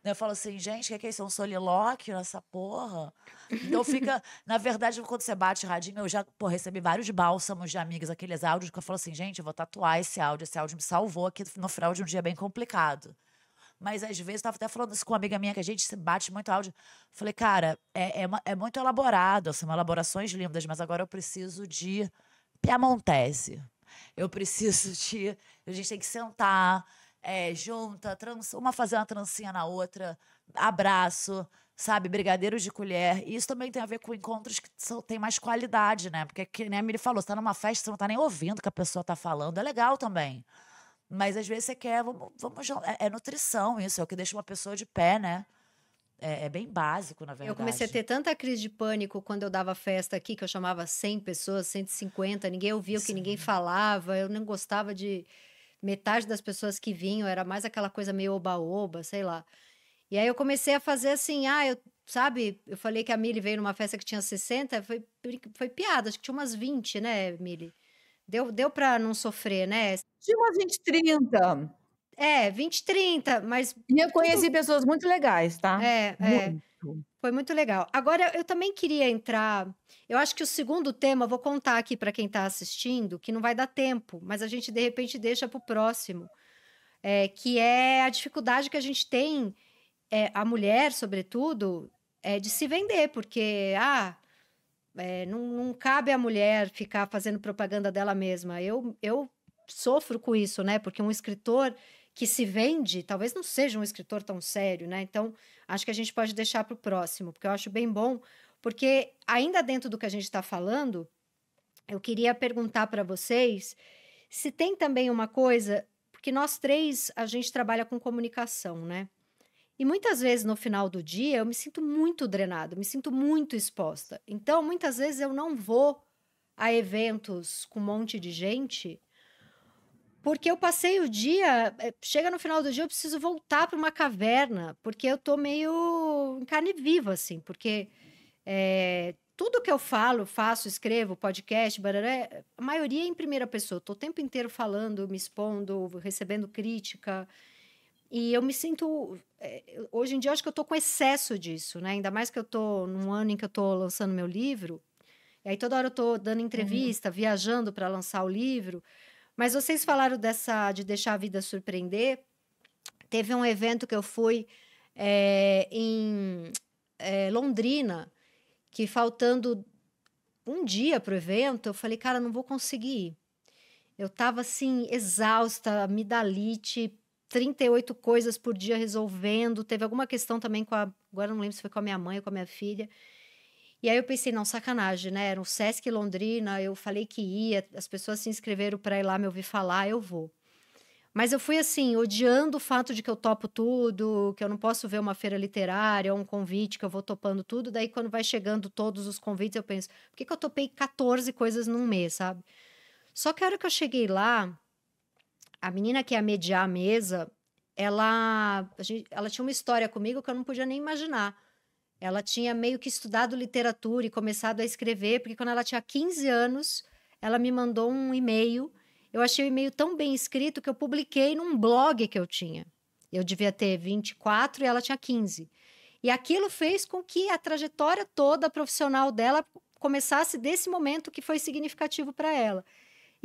né? Eu falo assim, gente, o que é isso? É um solilóquio nessa porra? Então fica, na verdade, quando você bate radinho, eu já, recebi vários bálsamos de amigas, aqueles áudios que eu falo assim, gente, eu vou tatuar esse áudio me salvou aqui no final de um dia bem complicado. Mas às vezes, estava até falando isso com uma amiga minha, que a gente se bate muito áudio. Falei, cara, é muito elaborado, são elaborações lindas, mas agora eu preciso de piamontese. Eu preciso de. A gente tem que sentar, junta, uma fazer uma trancinha na outra, abraço, sabe, brigadeiro de colher. E isso também tem a ver com encontros que têm mais qualidade, né? Porque, que nem a Miri falou, você tá numa festa, você não tá nem ouvindo o que a pessoa tá falando. É legal também. Mas às vezes você quer, é nutrição isso, é o que deixa uma pessoa de pé, né? É bem básico, na verdade. Eu comecei a ter tanta crise de pânico quando eu dava festa aqui, que eu chamava 100 pessoas, 150, ninguém ouvia o que ninguém falava, eu não gostava de metade das pessoas que vinham, era mais aquela coisa meio oba-oba, sei lá. E aí eu comecei a fazer assim, sabe, eu falei que a Mili veio numa festa que tinha 60, foi piada, acho que tinha umas 20, né, Mili? Deu pra não sofrer, né? Tinha umas 20, 30. 20, 30, mas... E eu conheci pessoas muito legais, tá? Muito. Foi muito legal. Agora, eu também queria entrar... Eu acho que o segundo tema, vou contar aqui para quem está assistindo, que não vai dar tempo, mas a gente, de repente, deixa para o próximo. Que é a dificuldade que a gente tem, a mulher, sobretudo, de se vender, porque... não cabe a mulher ficar fazendo propaganda dela mesma. Eu sofro com isso, né? Porque um escritor que se vende, talvez não seja um escritor tão sério, né? Então, acho que a gente pode deixar para o próximo, porque eu acho bem bom. Porque, ainda dentro do que a gente está falando, eu queria perguntar para vocês se tem também uma coisa... Porque nós 3, a gente trabalha com comunicação, né? E muitas vezes, no final do dia, eu me sinto muito drenada, me sinto muito exposta. Então, muitas vezes, eu não vou a eventos com um monte de gente, porque eu passei o dia... Chega no final do dia, eu preciso voltar para uma caverna, porque eu tô meio em carne viva, assim. Porque tudo que eu falo, faço, escrevo, podcast, barará, a maioria é em primeira pessoa. Tô o tempo inteiro falando, me expondo, recebendo crítica... E eu me sinto... hoje em dia, eu acho que eu tô com excesso disso, né? Ainda mais que eu tô num ano em que eu tô lançando meu livro. E aí, toda hora eu tô dando entrevista, viajando para lançar o livro. Mas vocês falaram de deixar a vida surpreender. Teve um evento que eu fui em Londrina, que faltando um dia pro evento, eu falei, cara, não vou conseguir ir. Eu tava, assim, exausta, amidalite... 38 coisas por dia resolvendo. Teve alguma questão também agora não lembro se foi com a minha mãe ou com a minha filha. E aí eu pensei, não, sacanagem, né? Era um Sesc Londrina, eu falei que ia, as pessoas se inscreveram para ir lá me ouvir falar, eu vou. Mas eu fui assim, odiando o fato de que eu topo tudo, que eu não posso ver uma feira literária, um convite, que eu vou topando tudo. Daí, quando vai chegando todos os convites, eu penso, por que que eu topei 14 coisas num mês, sabe? Só que a hora que eu cheguei lá, a menina que ia mediar a mesa, ela tinha uma história comigo que eu não podia nem imaginar. Ela tinha meio que estudado literatura e começado a escrever, porque quando ela tinha 15 anos, ela me mandou um e-mail. Eu achei o e-mail tão bem escrito que eu publiquei num blog que eu tinha. Eu devia ter 24 e ela tinha 15. E aquilo fez com que a trajetória toda profissional dela começasse desse momento que foi significativo para ela.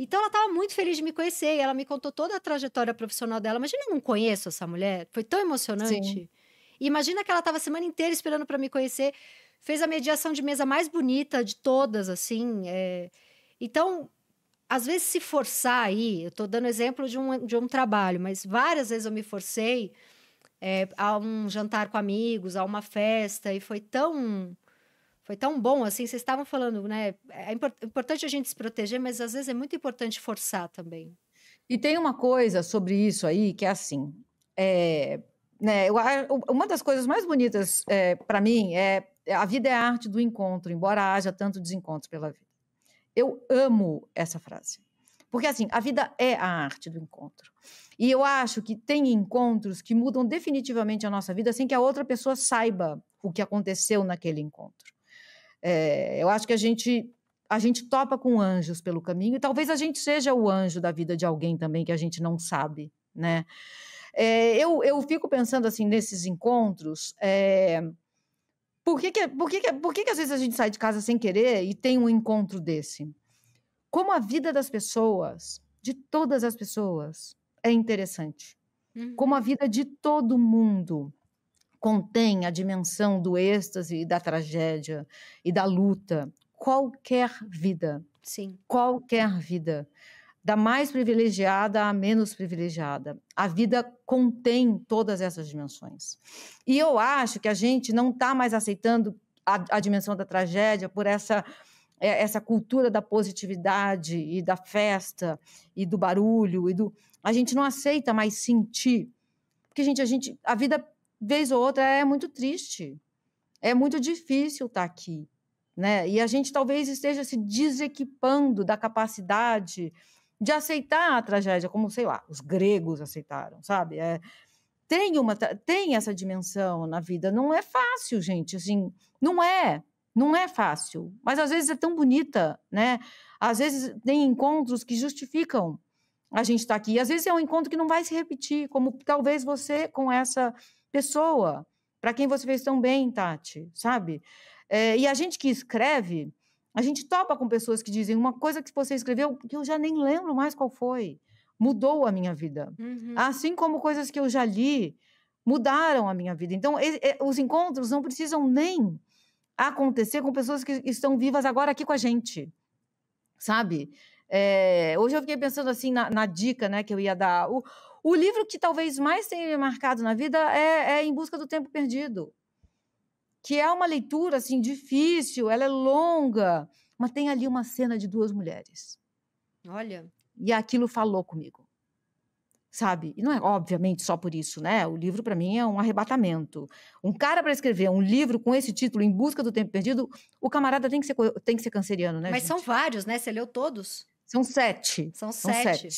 Então, ela estava muito feliz de me conhecer e ela me contou toda a trajetória profissional dela. Imagina, eu não conheço essa mulher. Foi tão Sim. emocionante. E imagina que ela estava a semana inteira esperando para me conhecer. Fez a mediação de mesa mais bonita de todas, assim. Então, às vezes, se forçar aí... Eu estou dando exemplo de um trabalho, mas várias vezes eu me forcei a um jantar com amigos, a uma festa, e foi tão bom, assim, vocês estavam falando, né? É importante a gente se proteger, mas às vezes é muito importante forçar também. E tem uma coisa sobre isso aí que é assim, né, uma das coisas mais bonitas para mim a vida é a arte do encontro, embora haja tanto desencontro pela vida. Eu amo essa frase, porque assim, a vida é a arte do encontro. E eu acho que tem encontros que mudam definitivamente a nossa vida sem que a outra pessoa saiba o que aconteceu naquele encontro. Eu acho que a gente topa com anjos pelo caminho e talvez a gente seja o anjo da vida de alguém também que a gente não sabe, né? Eu fico pensando assim nesses encontros, por que às vezes a gente sai de casa sem querer e tem um encontro desse? Como a vida das pessoas, de todas as pessoas, é interessante. Como a vida de todo mundo contém a dimensão do êxtase e da tragédia e da luta. Qualquer vida. Sim. Qualquer vida. Da mais privilegiada à menos privilegiada. A vida contém todas essas dimensões. E eu acho que a gente não está mais aceitando a dimensão da tragédia por essa cultura da positividade e da festa e do barulho. A gente não aceita mais sentir. Porque, a vida, vez ou outra, é muito triste. É muito difícil estar aqui, né? E a gente talvez esteja se desequipando da capacidade de aceitar a tragédia, como, sei lá, os gregos aceitaram, sabe? Tem essa dimensão na vida. Não é fácil, gente, assim, não é fácil, mas às vezes é tão bonita, né? Às vezes tem encontros que justificam a gente estar aqui. E às vezes é um encontro que não vai se repetir, como talvez você com essa pessoa, para quem você fez tão bem, Tati, sabe? E a gente que escreve, a gente topa com pessoas que dizem uma coisa que você escreveu que eu já nem lembro mais qual foi. Mudou a minha vida. Assim como coisas que eu já li mudaram a minha vida. Então, os encontros não precisam nem acontecer com pessoas que estão vivas agora aqui com a gente, sabe? Hoje eu fiquei pensando assim na dica, né, que eu ia dar. O livro que talvez mais tenha me marcado na vida é Em Busca do Tempo Perdido, que é uma leitura assim difícil, ela é longa, mas tem ali uma cena de 2 mulheres. Olha. E aquilo falou comigo, sabe? E não é obviamente só por isso, né? O livro para mim é um arrebatamento. Um cara para escrever um livro com esse título, Em Busca do Tempo Perdido, o camarada tem que ser canceriano, né? Mas gente? são vários, né? Você leu todos? São 7. São 7.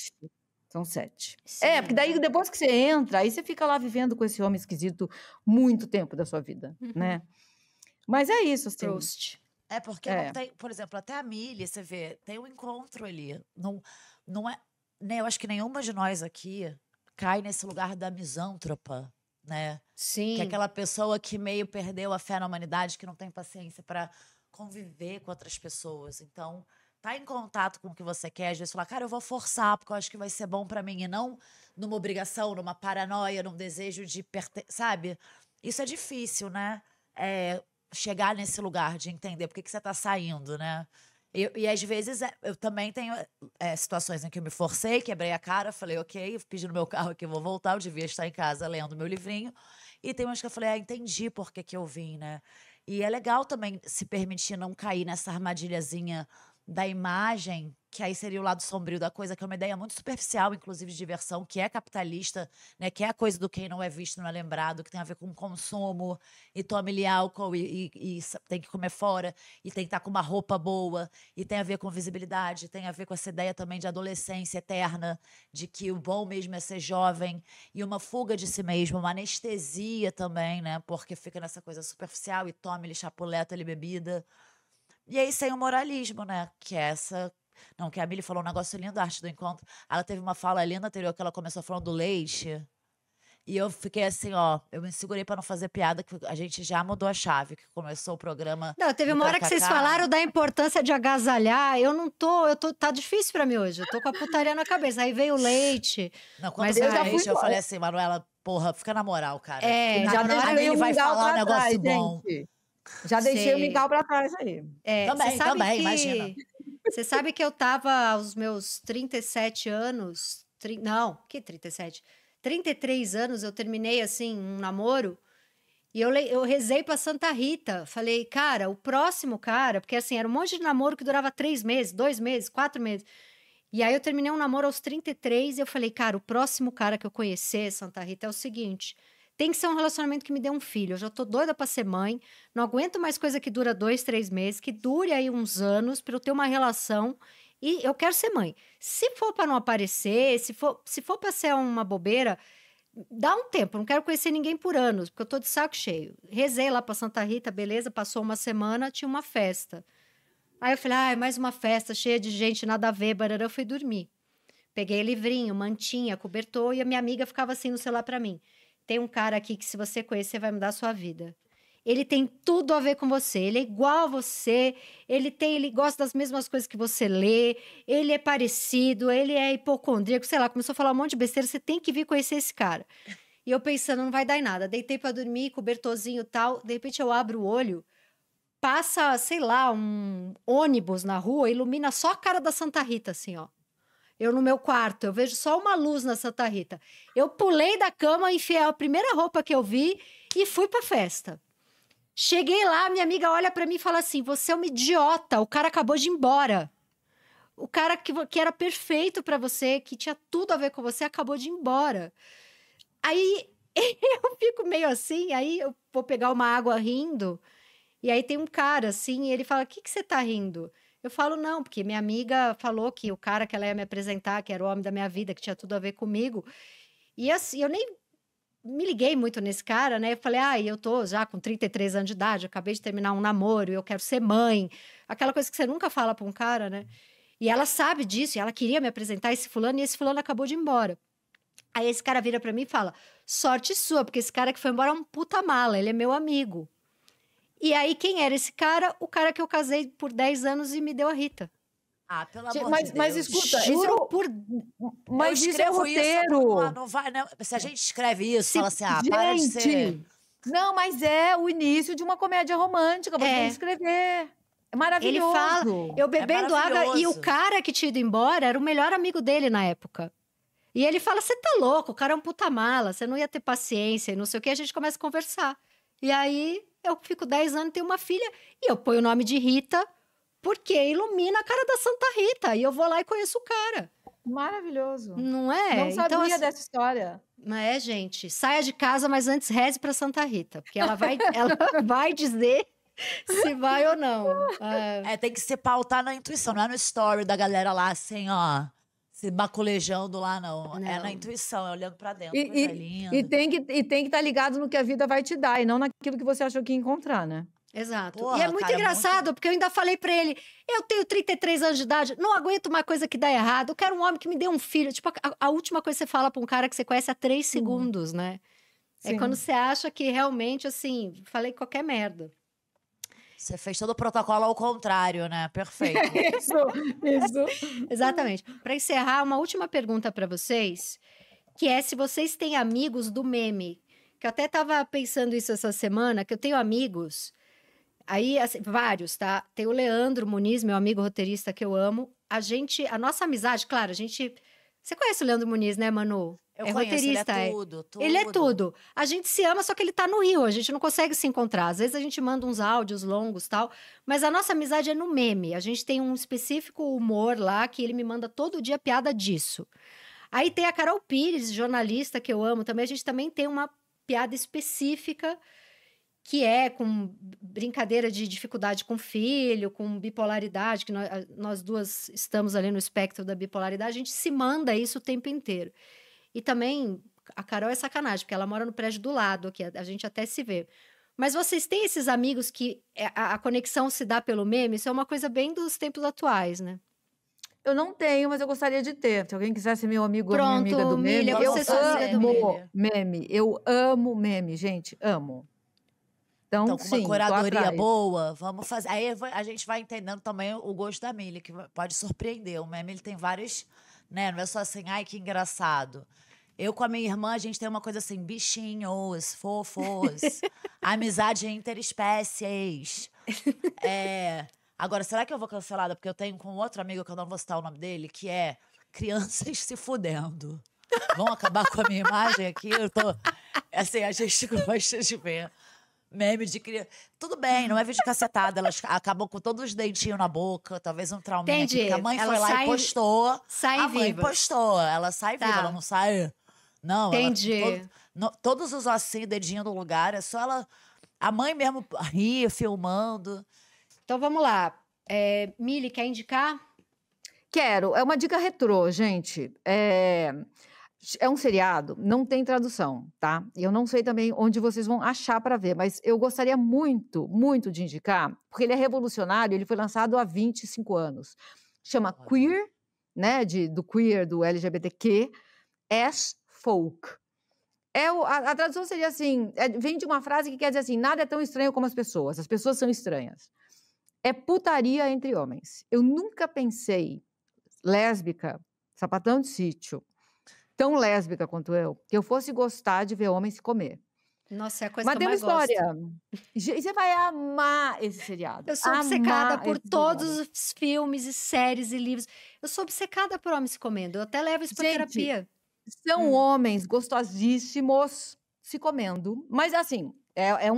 São 7. Sim. Porque daí depois que você entra, aí você fica lá vivendo com esse homem esquisito muito tempo da sua vida, né? Mas é isso, assim. Proust. Porque não tem, por exemplo, até a Milly, você vê, tem um encontro ali. Não é, né, eu acho que nenhuma de nós aqui cai nesse lugar da misântropa, né? Sim. Que é aquela pessoa que meio perdeu a fé na humanidade, que não tem paciência para conviver com outras pessoas. Então, tá em contato com o que você quer, às vezes falar, cara, eu vou forçar porque eu acho que vai ser bom para mim, e não numa obrigação, numa paranoia, num desejo de sabe? Isso é difícil, né? Chegar nesse lugar de entender por que você tá saindo, né? E às vezes eu também tenho situações em que eu me forcei, quebrei a cara, falei, ok, pedi no meu carro que eu vou voltar, eu devia estar em casa lendo meu livrinho. E tem umas que eu falei, entendi por que eu vim, né? E é legal também se permitir não cair nessa armadilhazinha da imagem, que aí seria o lado sombrio da coisa, que é uma ideia muito superficial, inclusive de diversão, que é capitalista, né? Que é a coisa do quem não é visto, não é lembrado, que tem a ver com consumo, e tome-lhe álcool, tem que comer fora, e tem que estar com uma roupa boa, e tem a ver com visibilidade, tem a ver com essa ideia também de adolescência eterna, de que o bom mesmo é ser jovem, e uma fuga de si mesmo, uma anestesia também, né? Porque fica nessa coisa superficial, e tome-lhe chapuleta-lhe bebida. E aí sem o moralismo, né? Que é essa. Não, que a Mili falou um negócio lindo da arte do encontro. Ela teve uma fala linda anterior que ela começou falando do leite. E eu fiquei assim, ó, eu me segurei pra não fazer piada, que a gente já mudou a chave, que começou o programa. Não, teve do uma hora que vocês KKK. falaram da importância de agasalhar. Tá difícil pra mim hoje. Eu tô com a putaria na cabeça. Aí veio o leite. Não, quando Mas veio eu o já leite, fui eu embora. falei assim, Manuela, porra, fica na moral, cara. É, Já na hora a deixei Mili o vai mingau falar um pra negócio trás, bom. gente. Já deixei o Sei. mingau pra trás aí. Também, você sabe também, que... imagina. Você sabe que eu tava aos meus 37 anos... Não, que 37? 33 anos, eu terminei, assim, um namoro. E eu rezei pra Santa Rita. Falei, cara, o próximo cara... Porque, assim, era um monte de namoro que durava 3 meses, 2 meses, 4 meses. E aí eu terminei um namoro aos 33 e eu falei, cara, o próximo cara que eu conhecer, Santa Rita, é o seguinte... Tem que ser um relacionamento que me dê um filho. Eu já tô doida pra ser mãe. Não aguento mais coisa que dura 2, 3 meses. Que dure aí uns anos pra eu ter uma relação. E eu quero ser mãe. Se for pra não aparecer, se for pra ser uma bobeira, dá um tempo. Não quero conhecer ninguém por anos, porque eu tô de saco cheio. Rezei lá pra Santa Rita, beleza. Passou uma semana, tinha uma festa. Aí eu falei, mais uma festa cheia de gente, nada a ver, barará. Eu fui dormir. Peguei livrinho, mantinha, cobertor. E a minha amiga ficava assim no celular pra mim. Tem um cara aqui que, se você conhecer, vai mudar a sua vida. Ele tem tudo a ver com você. Ele é igual a você. Ele gosta das mesmas coisas que você lê. Ele é parecido. Ele é hipocondríaco. Sei lá, começou a falar um monte de besteira. Você tem que vir conhecer esse cara. E eu pensando, não vai dar em nada. Deitei pra dormir, cobertorzinho e tal. De repente eu abro o olho. Passa, sei lá, um ônibus na rua. Ilumina só a cara da Santa Rita, assim, ó. Eu no meu quarto, eu vejo só uma luz na Santa Rita. Eu pulei da cama, enfiei a primeira roupa que eu vi e fui pra festa. Cheguei lá, minha amiga olha pra mim e fala assim, você é uma idiota, o cara acabou de ir embora. O cara que era perfeito pra você, que tinha tudo a ver com você, acabou de ir embora. Aí eu fico meio assim, aí eu vou pegar uma água rindo, e aí tem um cara assim, e ele fala, o que você tá rindo? Eu falo, não, porque minha amiga falou que o cara que ela ia me apresentar, que era o homem da minha vida, que tinha tudo a ver comigo. E assim, eu nem me liguei muito nesse cara, né? Eu falei, eu tô já com 33 anos de idade, acabei de terminar um namoro, eu quero ser mãe. Aquela coisa que você nunca fala pra um cara, né? E ela sabe disso, e ela queria me apresentar esse fulano, e esse fulano acabou de ir embora. Aí esse cara vira pra mim e fala, sorte sua, porque esse cara que foi embora é um puta mala, ele é meu amigo. E aí, quem era esse cara? O cara que eu casei por 10 anos e me deu a Rita. Ah, pelo Gente, amor de Deus. mas escuta, Juro por... Mas eu isso é escrevo isso, roteiro. não vai, né? Se a gente escreve isso, Se- fala assim, para de ser... Gente, não, mas é o início de uma comédia romântica. Você É. tem que escrever. É Ele maravilhoso. fala, eu bebendo água, e o maravilhoso. cara que tinha ido embora era o melhor amigo dele na época. E ele fala, você tá louco, o cara é um puta mala, você não ia ter paciência e não sei o que, a gente começa a conversar. E aí, eu fico 10 anos, tenho uma filha, e eu ponho o nome de Rita, porque ilumina a cara da Santa Rita, e eu vou lá e conheço o cara. Maravilhoso. Não é? Não sabia Então, assim, dessa história. mas gente, saia de casa, mas antes reze pra Santa Rita, porque ela vai dizer se vai ou não. É. Tem que se pautar na intuição, não é no story da galera lá, assim, ó, se baculejando lá, não. É Não. na intuição, é olhando pra dentro, E, coisa e, linda. e tem que estar ligado no que a vida vai te dar, e não naquilo que você achou que ia encontrar, né? Exato. Porra, e é muito cara, engraçado, porque eu ainda falei pra ele, eu tenho 33 anos de idade, não aguento uma coisa que dá errado, eu quero um homem que me dê um filho. Tipo, a última coisa que você fala pra um cara que você conhece há 3 segundos, né? É Sim. quando você acha que realmente, assim, falei qualquer merda. Você fez todo o protocolo ao contrário, né? Perfeito. Isso. Exatamente. Pra encerrar, uma última pergunta pra vocês, que é se vocês têm amigos do meme. Que eu até tava pensando isso essa semana, que eu tenho amigos... Aí, assim, vários, tá? Tem o Leandro Muniz, meu amigo roteirista que eu amo. A nossa amizade, claro, a gente Você conhece o Leandro Muniz, né, Manu? Eu É conheço, roteirista, ele é tudo, Ele é tudo. A gente se ama, só que ele tá no Rio, a gente não consegue se encontrar. Às vezes a gente manda uns áudios longos e tal, mas a nossa amizade é no meme. A gente tem um específico humor lá que ele me manda todo dia piada disso. Aí tem a Carol Pires, jornalista que eu amo também. A gente também tem uma piada específica que é com brincadeira de dificuldade com filho, com bipolaridade, que nós duas estamos ali no espectro da bipolaridade. A gente se manda isso o tempo inteiro. E também, a Carol é sacanagem, porque ela mora no prédio do lado aqui, a gente até se vê. Mas vocês têm esses amigos que a conexão se dá pelo meme? Isso é uma coisa bem dos tempos atuais, né? Eu não tenho, mas eu gostaria de ter. Se alguém quiser ser meu amigo ou minha amiga Pronto, do meme, Milha, eu você sou amiga do amo meme. Eu amo meme, gente, amo. Então, Então, com uma sim, tô curadoria atrás. boa, vamos fazer. Aí a gente vai entendendo também o gosto da Milly, que pode surpreender. O meme ele tem vários, né? Não é só assim, ai, que engraçado. Eu com a minha irmã, a gente tem uma coisa assim, bichinhos, fofos, amizade interespécies. Agora, será que eu vou cancelada? Porque eu tenho com outro amigo, que eu não vou citar o nome dele, que é crianças se fudendo. Vão acabar com a minha imagem aqui? Eu tô... Assim, a gente gosta de ver meme de criança. Tudo bem, não é vídeo cacetada. Elas acabam com todos os dentinhos na boca, talvez um trauminha aqui. Entendi. Porque a mãe Elas foi lá saem- e postou. saem A mãe vivas. postou. Ela sai Tá. viva, ela não sai... Não, Entendi. todos os ossinhos, dedinho no lugar, é só ela... A mãe mesmo ria, filmando. Então vamos lá. Mili, quer indicar? Quero. É uma dica retrô, gente. É um seriado, não tem tradução, tá? E eu não sei também onde vocês vão achar para ver, mas eu gostaria muito, muito de indicar, porque ele é revolucionário, ele foi lançado há 25 anos. Chama Olha. Queer, né? Do queer, do LGBTQ, as folk. A tradução seria assim: vem de uma frase que quer dizer assim: nada é tão estranho como as pessoas são estranhas. É putaria entre homens. Eu nunca pensei, lésbica, sapatão de sítio, tão lésbica quanto eu, que eu fosse gostar de ver homens se comer. Nossa, é a coisa Mas que eu tem uma mais gosto. história. Você vai amar esse seriado. Eu sou obcecada Amar por esse todos seriado. os filmes e séries e livros. Eu sou obcecada por homens se comendo. Eu até levo isso pra Gente, terapia. São homens gostosíssimos se comendo. Mas assim, é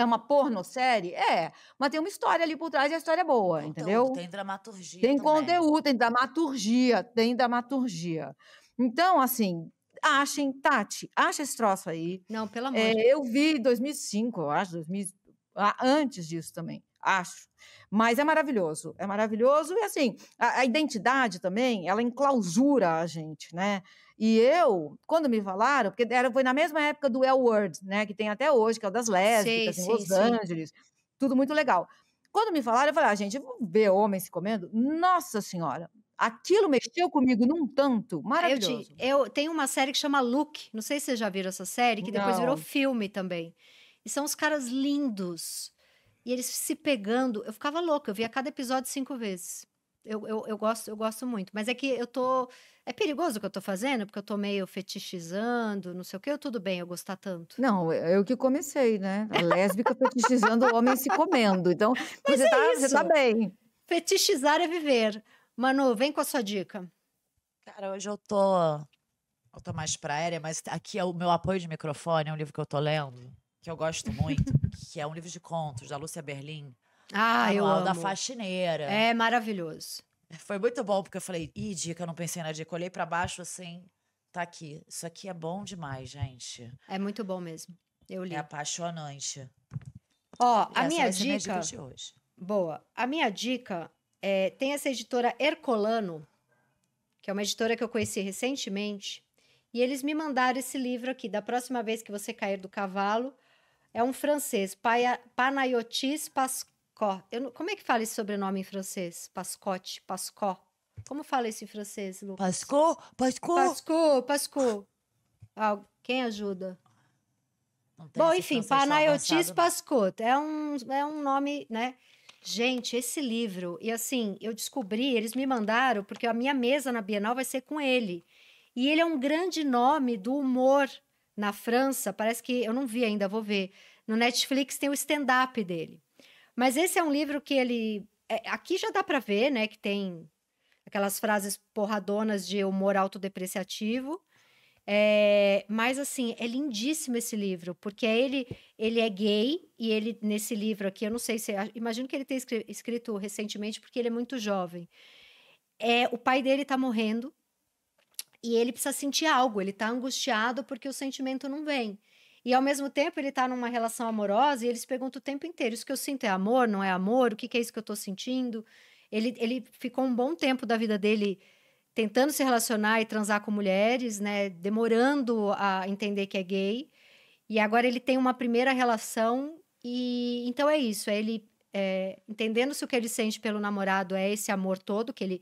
uma pornossérie? É. Mas tem uma história ali por trás e a história é boa, Conteúdo, entendeu? tem dramaturgia Tem também. conteúdo, tem dramaturgia. Então, assim, Tati, acha esse troço aí. Não, pelo amor de Deus. Eu vi em 2005, eu acho, antes disso também, acho. Mas é maravilhoso e assim, a identidade também, ela enclausura a gente, né? E eu, quando me falaram, porque foi na mesma época do L Word, né, que tem até hoje, que é o das lésbicas em Sim, Los sim. Angeles, tudo muito legal. Quando me falaram, eu falei, gente, vou ver homens se comendo? Nossa Senhora, aquilo mexeu comigo num tanto maravilhoso. Eu tenho uma série que chama Look. Não sei se vocês já viram essa série, que depois virou Não. filme também. E são uns caras lindos. E eles se pegando. Eu ficava louca, eu via cada episódio 5 vezes. Eu gosto muito. Mas é que eu tô. É perigoso o que eu tô fazendo, porque eu tô meio fetichizando, não sei o quê. Tudo bem eu gostar tanto. Não, eu que comecei, né? A lésbica fetichizando o homem se comendo. Então, Mas você tá isso. bem. Fetichizar é viver. Manu, vem com a sua dica. Cara, hoje eu tô mais pra aérea, mas aqui é o meu apoio de microfone, é um livro que eu tô lendo, que eu gosto muito, que é um livro de contos da Lúcia Berlim, Ah, eu Manual da amo. Faxineira. É maravilhoso. Foi muito bom, porque eu falei, dica, eu não pensei na dica. Eu olhei pra baixo assim, tá aqui. Isso aqui é bom demais, gente. É muito bom mesmo. Eu li. É apaixonante. Ó, a Essa minha vai ser minha dica. de hoje. Boa. A minha dica tem essa editora Hercolano, que é uma editora que eu conheci recentemente, e eles me mandaram esse livro aqui, Da Próxima Vez que Você Cair do Cavalo. É um francês, Panayotis Pascot. Como é que fala esse sobrenome em francês? Pascote, Pascot. Como fala esse em francês, Lucas? Pascot. Quem ajuda? Não tem Bom, esse enfim, francês tão Panayotis avançado, não. Pascot. É um nome, né? Gente, esse livro, e assim, eu descobri, eles me mandaram, porque a minha mesa na Bienal vai ser com ele. E ele é um grande nome do humor na França. Parece que, eu não vi ainda, vou ver. No Netflix tem o stand-up dele. Mas esse é um livro que ele... aqui já dá para ver, né? Que tem aquelas frases porradonas de humor autodepreciativo. Mas, assim, é lindíssimo esse livro, porque ele é gay, e ele, nesse livro aqui, eu não sei se... Imagino que ele tenha escrito recentemente, porque ele é muito jovem. O pai dele tá morrendo, e ele precisa sentir algo, ele tá angustiado porque o sentimento não vem. E, ao mesmo tempo, ele tá numa relação amorosa, e ele se pergunta o tempo inteiro, isso que eu sinto é amor, não é amor? O que é isso que eu tô sentindo? Ele ficou um bom tempo da vida dele tentando se relacionar e transar com mulheres, né? Demorando a entender que é gay. E agora ele tem uma primeira relação, e então é isso. Ele entendendo se o que ele sente pelo namorado é esse amor todo, que ele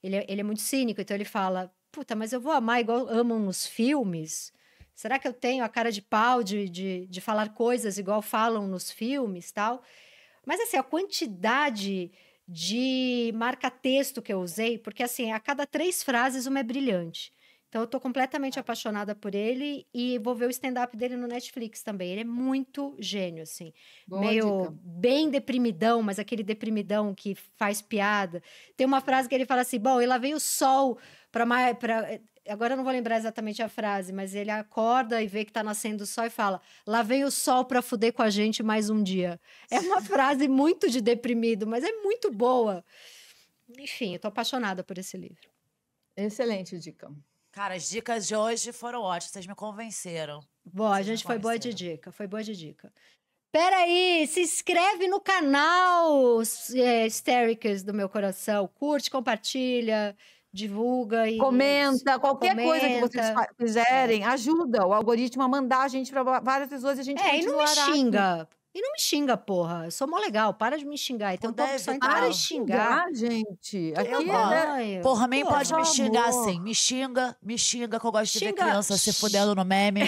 é muito cínico, então ele fala, puta, mas eu vou amar igual amam nos filmes? Será que eu tenho a cara de pau de falar coisas igual falam nos filmes, tal? Mas, assim, a quantidade de marca-texto que eu usei, porque, assim, a cada 3 frases uma é brilhante. Então, eu tô completamente apaixonada por ele, e vou ver o stand-up dele no Netflix também. Ele é muito gênio, assim. Boa Meio dica. bem deprimidão, mas aquele deprimidão que faz piada. Tem uma frase que ele fala assim, bom, e lá vem o sol para agora eu não vou lembrar exatamente a frase, mas ele acorda e vê que tá nascendo o sol e fala, lá vem o sol pra fuder com a gente mais um dia. É uma frase muito de deprimido, mas é muito boa. Enfim, eu tô apaixonada por esse livro. Excelente dica. Cara, as dicas de hoje foram ótimas, vocês me convenceram. Boa, a Vocês me gente foi boa de convenceram. dica, foi boa de dica. Peraí, se inscreve no canal Histéricas do meu coração. Curte, compartilha, divulga e Comenta, qualquer coisa que vocês comenta. fizerem, ajuda o algoritmo a mandar a gente para várias pessoas e a gente E não me continuará aqui. xinga. E não me xinga, porra. Eu sou mó legal, para de me xingar. E tem um povo que só entra Para pra de me xingar. gente. Aqui Eu é, gosto. Ai, Porra, nem Pô, pode me pelo xingar amor. assim. Me xinga, que eu gosto de ver Xinga. criança se fudendo no meme.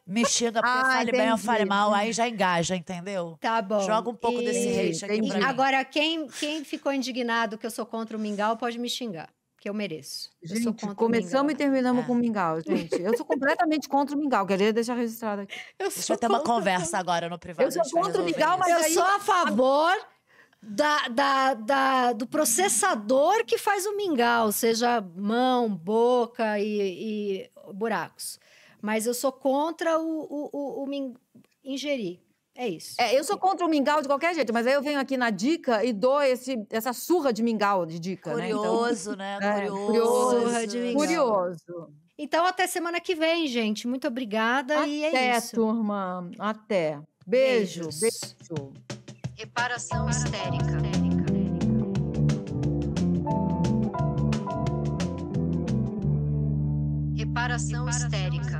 Me xinga porque Ah, fale bem ou fale entendi. mal, aí já engaja, entendeu? tá bom. Joga um pouco desse hate aqui entendi. pra mim. Agora, quem ficou indignado que eu sou contra o mingau, pode me xingar. Que eu mereço. Eu sou Gente, contra o começamos e mingau. terminamos É. com o mingau, gente. Eu sou completamente contra o mingau, queria deixar registrado aqui. Eu A gente sou vai ter uma contra- conversa agora no privado. Eu sou a gente vai contra o resolver mingau, isso. mas Eu aí- sou a favor do processador que faz o mingau, seja mão, boca e buracos. Mas eu sou contra o ingerir. É isso. Eu sou contra o mingau de qualquer jeito, mas aí eu venho aqui na dica e dou essa surra de mingau de dica, né? Então, Curioso, né? curioso. Surra de mingau. curioso. Então, até semana que vem, gente. Muito obrigada e é Até, isso. turma. Até. Beijo. Beijos. Beijo. Reparação histérica. Reparação histérica.